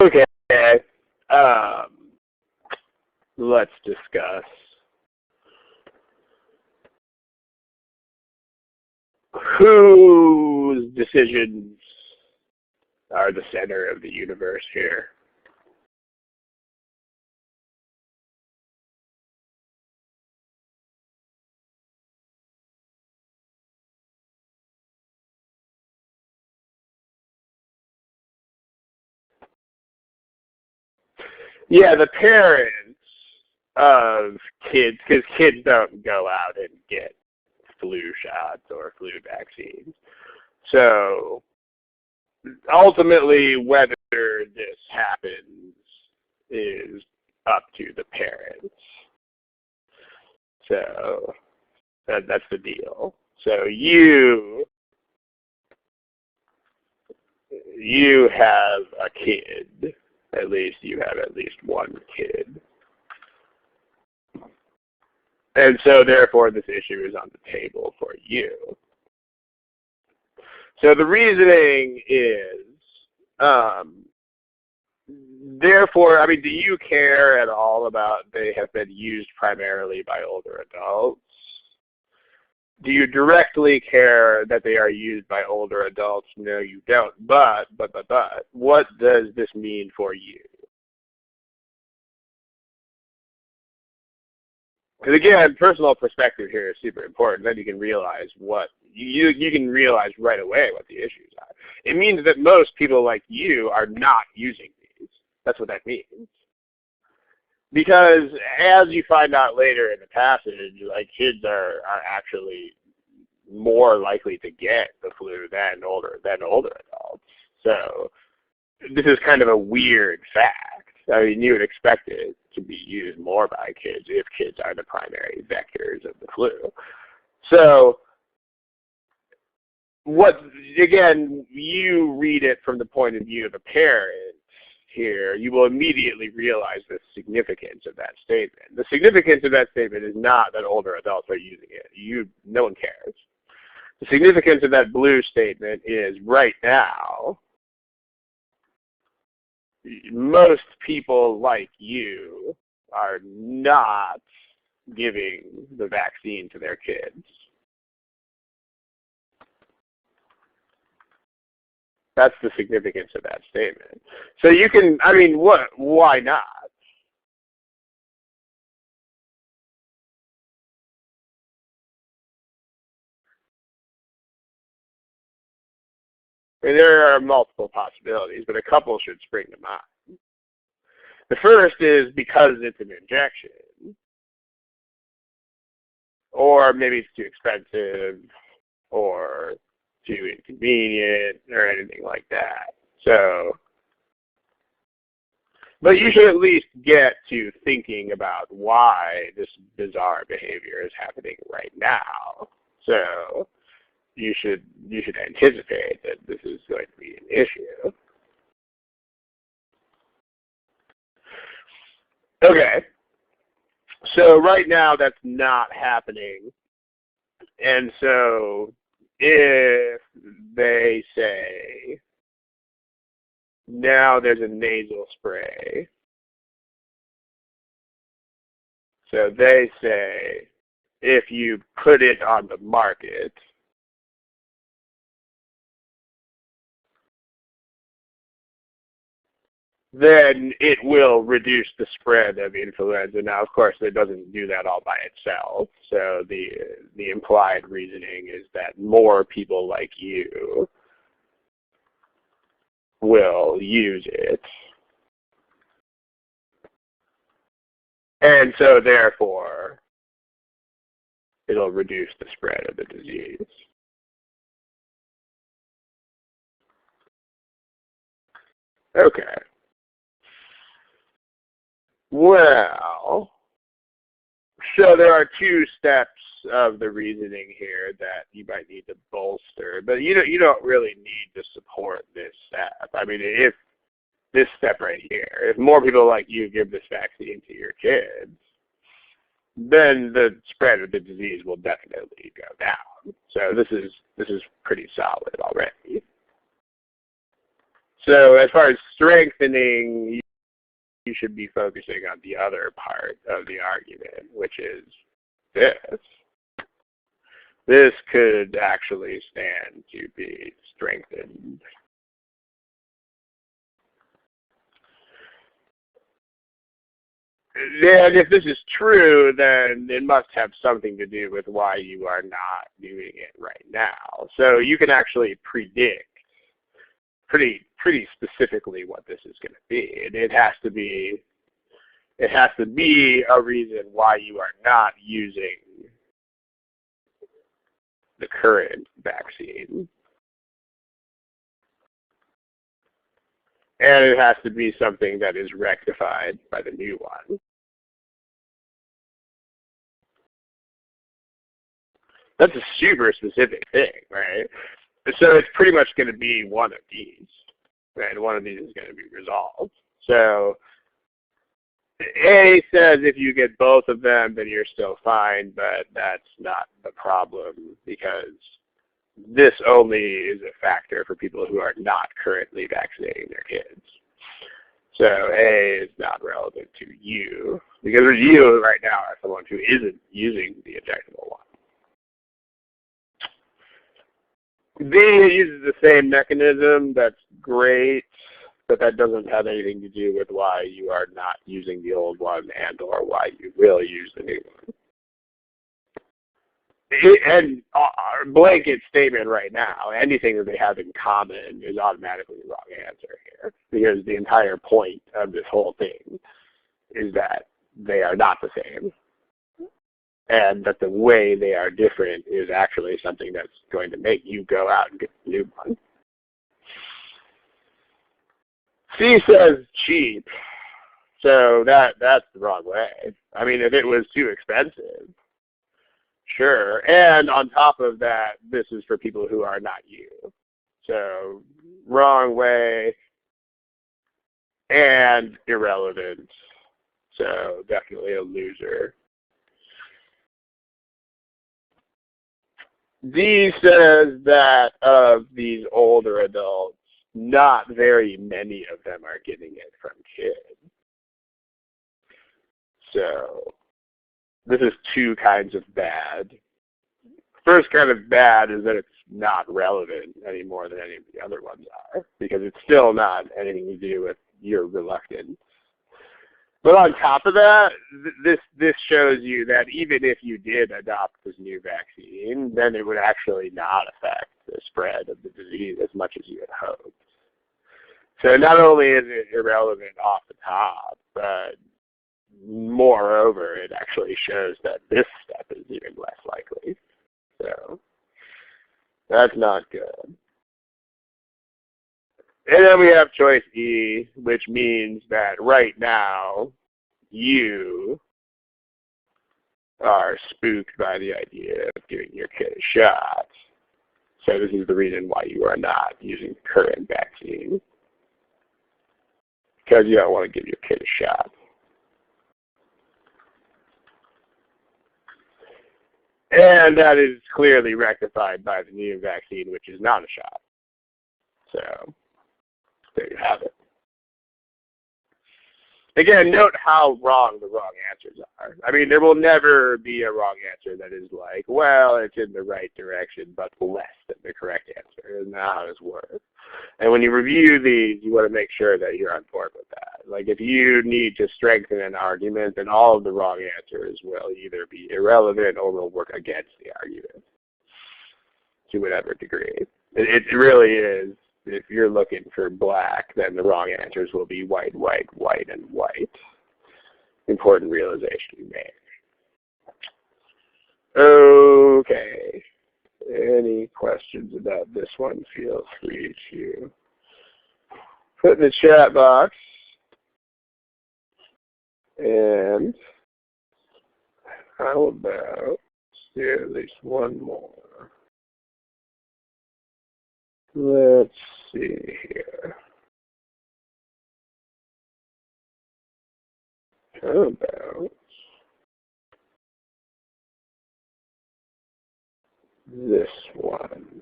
Okay. Let's discuss whose decisions are the center of the universe here. Yeah, the parents of kids, because kids don't go out and get flu shots or flu vaccines. So ultimately, whether this happens is up to the parents. So that's the deal. So you have a kid. At least you have at least one kid. And so therefore this issue is on the table for you. So the reasoning is, therefore, I mean, do you care at all about they have been used primarily by older adults? Do you directly care that they are used by older adults? No, you don't. But, what does this mean for you? Because again, personal perspective here is super important. Then you can realize what you can realize right away what the issues are. It means that most people like you are not using these. That's what that means. Because as you find out later in the passage, like kids are actually more likely to get the flu than older adults. So this is kind of a weird fact. I mean, you would expect it to be used more by kids if kids are the primary vectors of the flu. So again, you read it from the point of view of a parent here, you will immediately realize the significance of that statement. The significance of that statement is not that older adults are using it. No one cares. The significance of that blue statement is right now, most people like you are not giving the vaccine to their kids. That's the significance of that statement. So you can, I mean, why not? I mean, there are multiple possibilities, but a couple should spring to mind. The first is because it's an injection, or maybe it's too expensive, or too inconvenient, or anything like that. So, but you should at least get to thinking about why this bizarre behavior is happening right now. So you should anticipate that this is going to be an issue. Okay. So right now that's not happening. And so if they say, now there's a nasal spray. So they say, if you put it on the market, then it will reduce the spread of influenza. Now, of course, it doesn't do that all by itself. So the implied reasoning is that more people like you will use it. And so, therefore, it'll reduce the spread of the disease. Okay. Well, so there are two steps of the reasoning here that you might need to bolster, but you don't really need to support this step. I mean, if this step right here, if more people like you give this vaccine to your kids, then the spread of the disease will definitely go down. So this is pretty solid already. So as far as strengthening, you should be focusing on the other part of the argument, which is this. This could actually stand to be strengthened. And if this is true, then it must have something to do with why you are not doing it right now. So you can actually predict pretty specifically what this is going to be. And it has to be a reason why you are not using the current vaccine. And it has to be something that is rectified by the new one. That's a super specific thing, right? So it's pretty much going to be one of these, right? One of these is going to be resolved. So A says if you get both of them, then you're still fine, but that's not the problem because this only is a factor for people who are not currently vaccinating their kids. So A is not relevant to you because you right now are someone who isn't using the injectable one. B uses the same mechanism. That's great, but that doesn't have anything to do with why you are not using the old one and or why you will use the new one. And blanket statement right now, anything that they have in common is automatically the wrong answer here because the entire point of this whole thing is that they are not the same. And that the way they are different is actually something that's going to make you go out and get the new one. C says cheap. So that's the wrong way. I mean, if it was too expensive, sure. And on top of that, this is for people who are not you. So wrong way and irrelevant. So definitely a loser. D says that of these older adults, not very many of them are getting it from kids. So this is two kinds of bad. First kind of bad is that it's not relevant any more than any of the other ones are, because it's still not anything to do with your reluctance. But on top of that, this shows you that even if you did adopt this new vaccine, then it would actually not affect the spread of the disease as much as you had hoped. So not only is it irrelevant off the top, but moreover, it actually shows that this step is even less likely. So that's not good. And then we have choice E, which means that right now you are spooked by the idea of giving your kid a shot. So this is the reason why you are not using the current vaccine, because you don't want to give your kid a shot. And that is clearly rectified by the new vaccine, which is not a shot. So there you have it. Again, note how wrong the wrong answers are. I mean, there will never be a wrong answer that is like, well, it's in the right direction, but less than the correct answer. Isn't that how this works? And when you review these, you want to make sure that you're on board with that. Like, if you need to strengthen an argument, then all of the wrong answers will either be irrelevant or will work against the argument to whatever degree. It really is. If you're looking for black, then the wrong answers will be white, white, white, and white. Important realization to make. Okay. Any questions about this one, feel free to put in the chat box. And how about do at least one more? Let's see here. How about this one?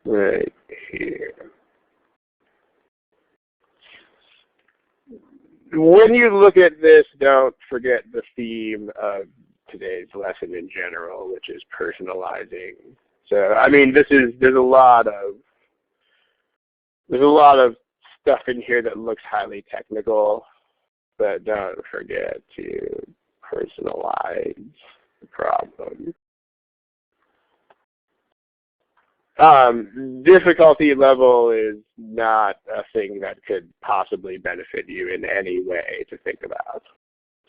Right here. When you look at this, don't forget the theme of today's lesson in general, which is personalizing. So, I mean, there's a lot of stuff in here that looks highly technical, but don't forget to personalize the problem. Difficulty level is not a thing that could possibly benefit you in any way to think about.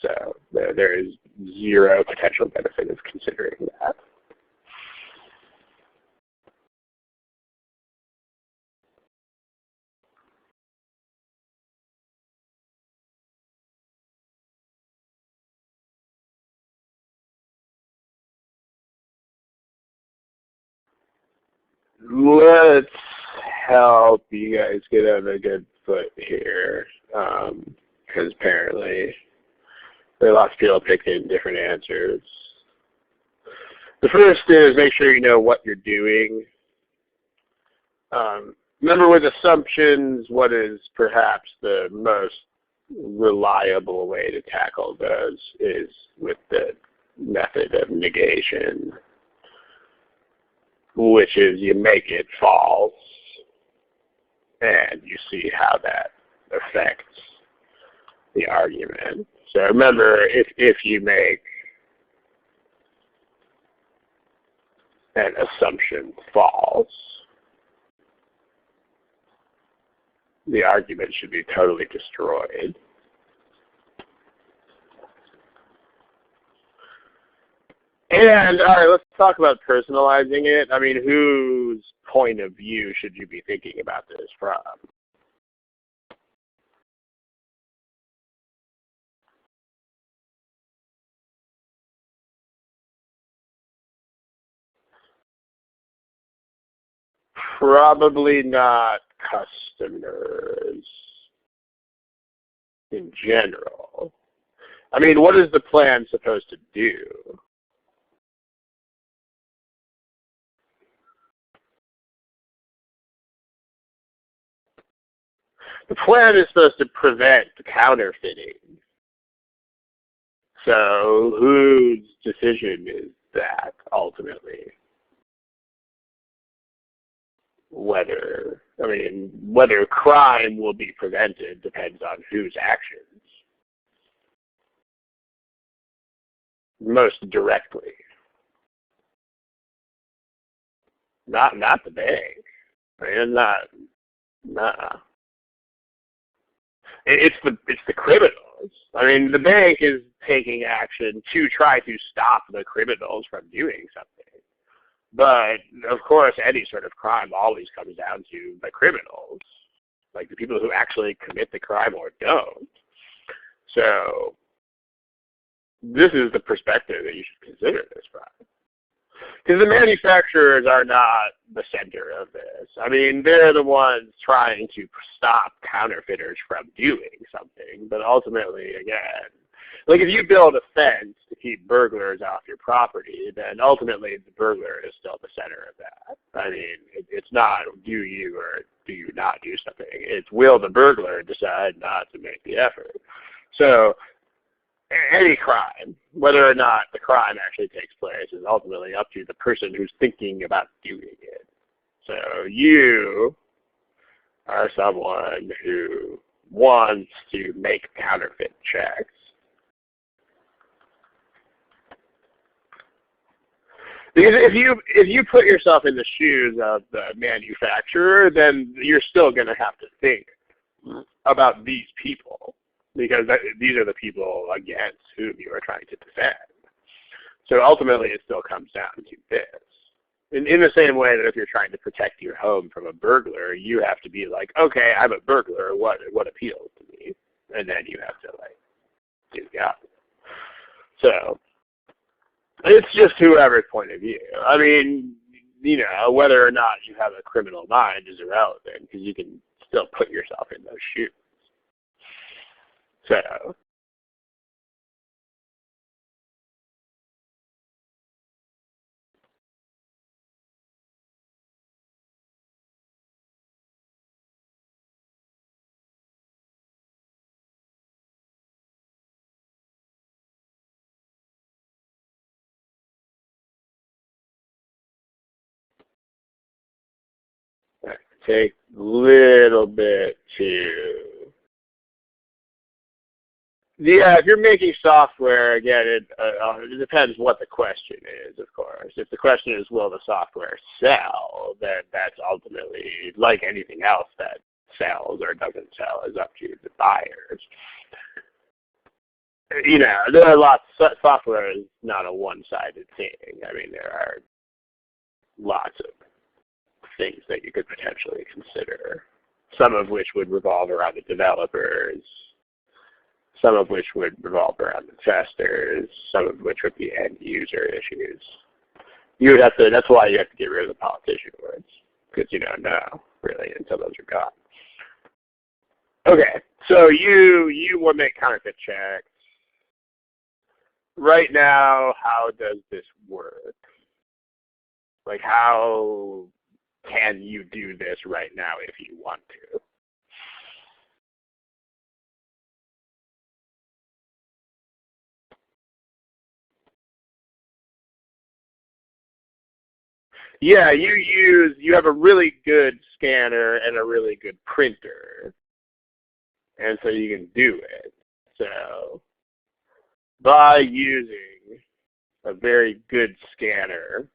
So there is zero potential benefit of considering that. Let's help you guys get on a good foot here, because apparently there are lots of people picking different answers. The first is make sure you know what you're doing. Remember, with assumptions, what is perhaps the most reliable way to tackle those is with the method of negation, which is you make it false and you see how that affects the argument. So remember, if you make an assumption false, the argument should be totally destroyed. And, all right, let's talk about personalizing it. I mean, whose point of view should you be thinking about this from? Probably not customers in general. I mean, what is the plan supposed to do? The plan is supposed to prevent counterfeiting. So whose decision is that ultimately? Whether crime will be prevented depends on whose actions most directly. Not the bank. I mean, nah. It's the criminals. I mean, the bank is taking action to try to stop the criminals from doing something. But of course, any sort of crime always comes down to the criminals, like the people who actually commit the crime or don't. So this is the perspective that you should consider this from. Because the manufacturers are not the center of this. I mean, they're the ones trying to stop counterfeiters from doing something. But ultimately, again, like if you build a fence to keep burglars off your property, then ultimately the burglar is still the center of that. I mean, it's not do you or do you not do something. It's will the burglar decide not to make the effort. So any crime, whether or not the crime actually takes place, is ultimately up to the person who's thinking about doing it. So you are someone who wants to make counterfeit checks. Because if you put yourself in the shoes of the manufacturer, then you're still going to have to think about these people. Because these are the people against whom you are trying to defend. So ultimately, it still comes down to this. In the same way that if you're trying to protect your home from a burglar, you have to be like, okay, I'm a burglar. What appeals to me? And then you have to do the opposite. So it's just whoever's point of view. I mean, whether or not you have a criminal mind is irrelevant because you can still put yourself in those shoes. So take a little bit to... Yeah, if you're making software, again, it depends what the question is, of course. If the question is, will the software sell, then that's ultimately, like anything else that sells or doesn't sell, is up to the buyers. There are lots, software is not a one-sided thing. I mean, there are lots of things that you could potentially consider, some of which would revolve around the developers, some of which would revolve around the testers, some of which would be end user issues. You would have to, that's why you have to get rid of the politician words, because you don't know, really, until those are gone. Okay, so you will make counterfeit checks. Right now, how does this work? Like, how can you do this right now if you want to? Yeah, you have a really good scanner and a really good printer. And so you can do it. So by using a very good scanner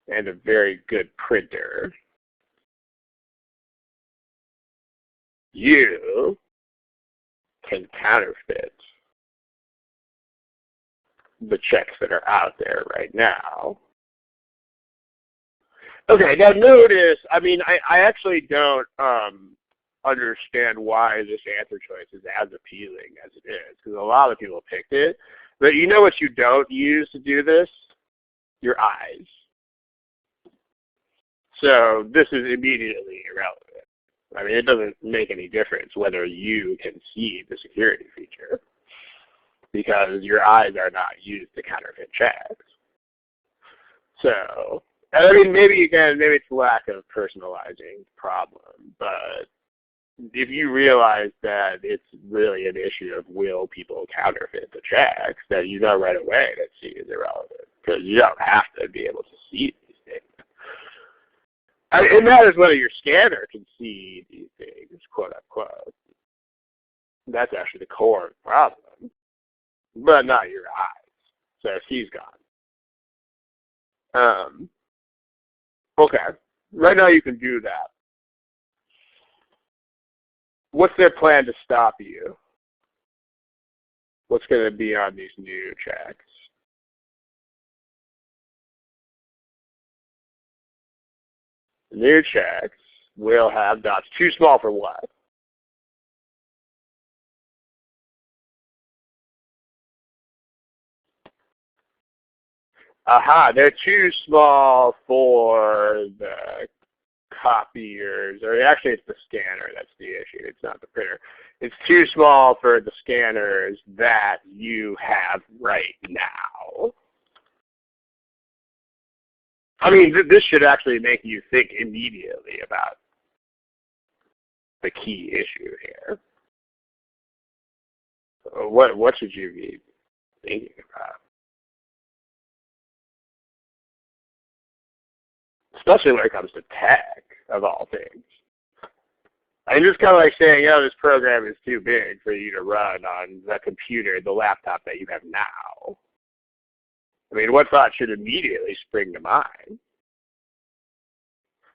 and a very good printer, you can counterfeit the checks that are out there right now. Okay, now notice, I mean, I actually don't understand why this answer choice is as appealing as it is, because a lot of people picked it. But you know what you don't use to do this? Your eyes. So this is immediately irrelevant. I mean, it doesn't make any difference whether you can see the security feature, because your eyes are not used to counterfeit checks. So, I mean, maybe it's lack of personalizing problem, but if you realize that it's really an issue of will people counterfeit the checks, then you know right away that C is irrelevant, because you don't have to be able to see these things. It matters whether your scanner can see these things, quote unquote. That's actually the core of the problem, but not your eyes. So C's gone. Okay, right now you can do that. What's their plan to stop you? What's going to be on these new checks? The new checks will have dots too small for what? Aha, they're too small for the copiers, or actually it's the scanner that's the issue, it's not the printer. It's too small for the scanners that you have right now. I mean, this should actually make you think immediately about the key issue here. What should you be thinking about? Especially when it comes to tech, of all things. I mean, just kind of like saying, oh, this program is too big for you to run on the computer, the laptop that you have now. I mean, what thought should immediately spring to mind?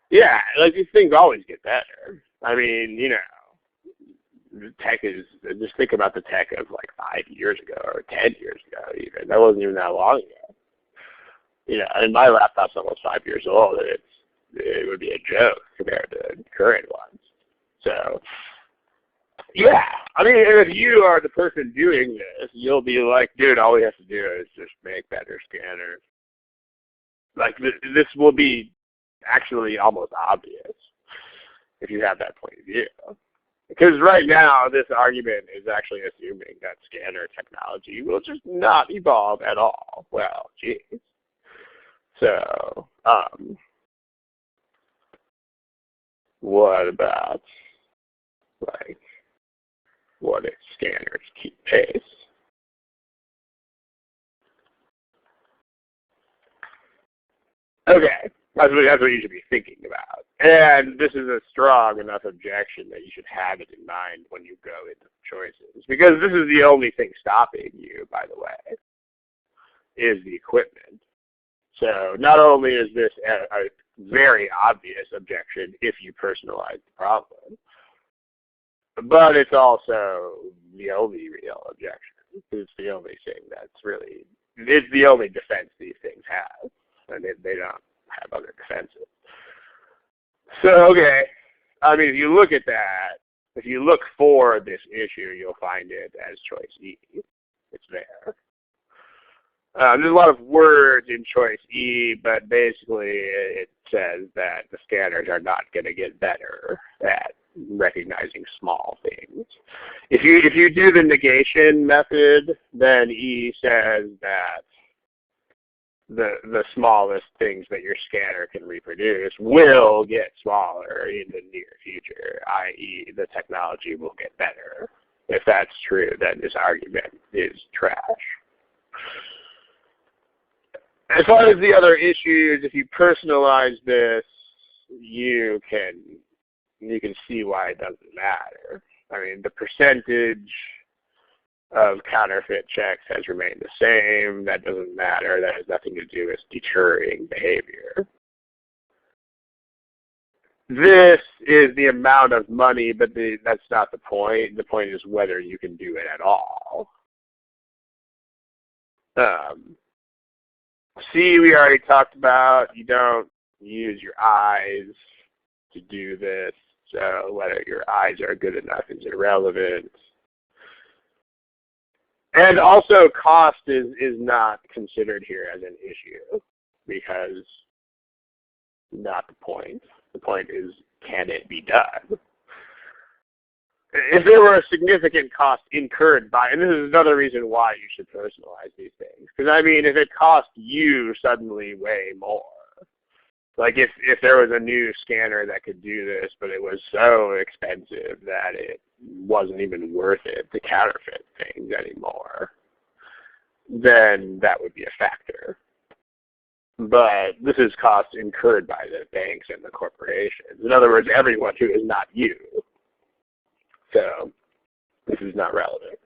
Yeah, like these things always get better. I mean, you know, tech is, just think about the tech of like 5 years ago or 10 years ago even. That wasn't even that long ago. You know, and my laptop's almost 5 years old, and it would be a joke compared to current ones. So, yeah, I mean, if you are the person doing this, you'll be like, dude, all we have to do is just make better scanners. Like, this will be actually almost obvious if you have that point of view. Because right now, this argument is actually assuming that scanner technology will just not evolve at all. Well, geez. So, what about, like, what if scanners keep pace? Okay, that's what you should be thinking about. And this is a strong enough objection that you should have it in mind when you go into choices. Because this is the only thing stopping you, by the way, is the equipment. So not only is this a very obvious objection if you personalize the problem, but it's also the only real objection. It's the only thing that's really, it's the only defense these things have. And they don't have other defenses. So, okay, I mean, if you look at that, if you look for this issue, you'll find it as choice E. It's there. There's a lot of words in choice E, but basically it says that the scanners are not going to get better at recognizing small things. If you do the negation method, then E says that the smallest things that your scanner can reproduce will get smaller in the near future, i.e. the technology will get better. If that's true, then this argument is trash. As far as the other issues, if you personalize this, you can see why it doesn't matter. I mean, the percentage of counterfeit checks has remained the same. That doesn't matter. That has nothing to do with deterring behavior. This is the amount of money, but that's not the point. The point is whether you can do it at all. C, we already talked about. You don't use your eyes to do this, so whether your eyes are good enough is irrelevant. And also cost is not considered here as an issue, because not the point. The point is, can it be done? If there were a significant cost incurred by, and this is another reason why you should personalize these things, because I mean, if it costs you suddenly way more, Like if there was a new scanner that could do this, but it was so expensive that it wasn't even worth it to counterfeit things anymore, then that would be a factor. But this is cost incurred by the banks and the corporations. In other words, everyone who is not you. So this is not relevant.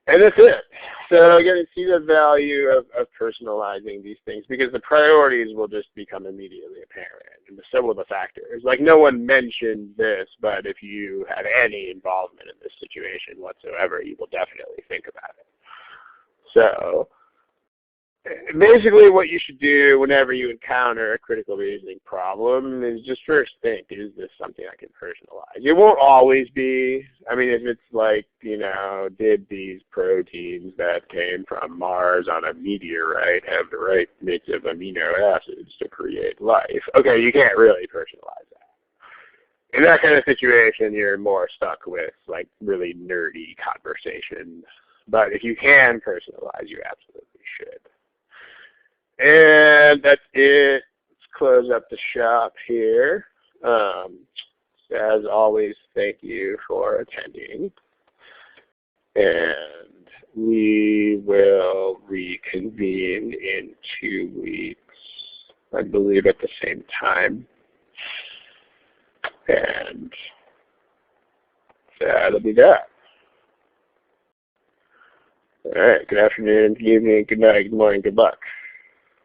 And that's it. So again, you see the value of personalizing these things because the priorities will just become immediately apparent. And so will the factors. Like no one mentioned this, but if you had any involvement in this situation whatsoever, you will definitely think about it. So basically what you should do whenever you encounter a critical reasoning problem is just first think, is this something I can personalize? It won't always be. I mean, if it's like, you know, did these proteins that came from Mars on a meteorite have the right mix of amino acids to create life? Okay, you can't really personalize that. In that kind of situation, you're more stuck with like really nerdy conversations. But if you can personalize, you absolutely should. And that's it. Let's close up the shop here. As always, thank you for attending. And we will reconvene in 2 weeks, I believe at the same time. And that'll be that. All right. Good afternoon, good evening, good night, good morning, good luck.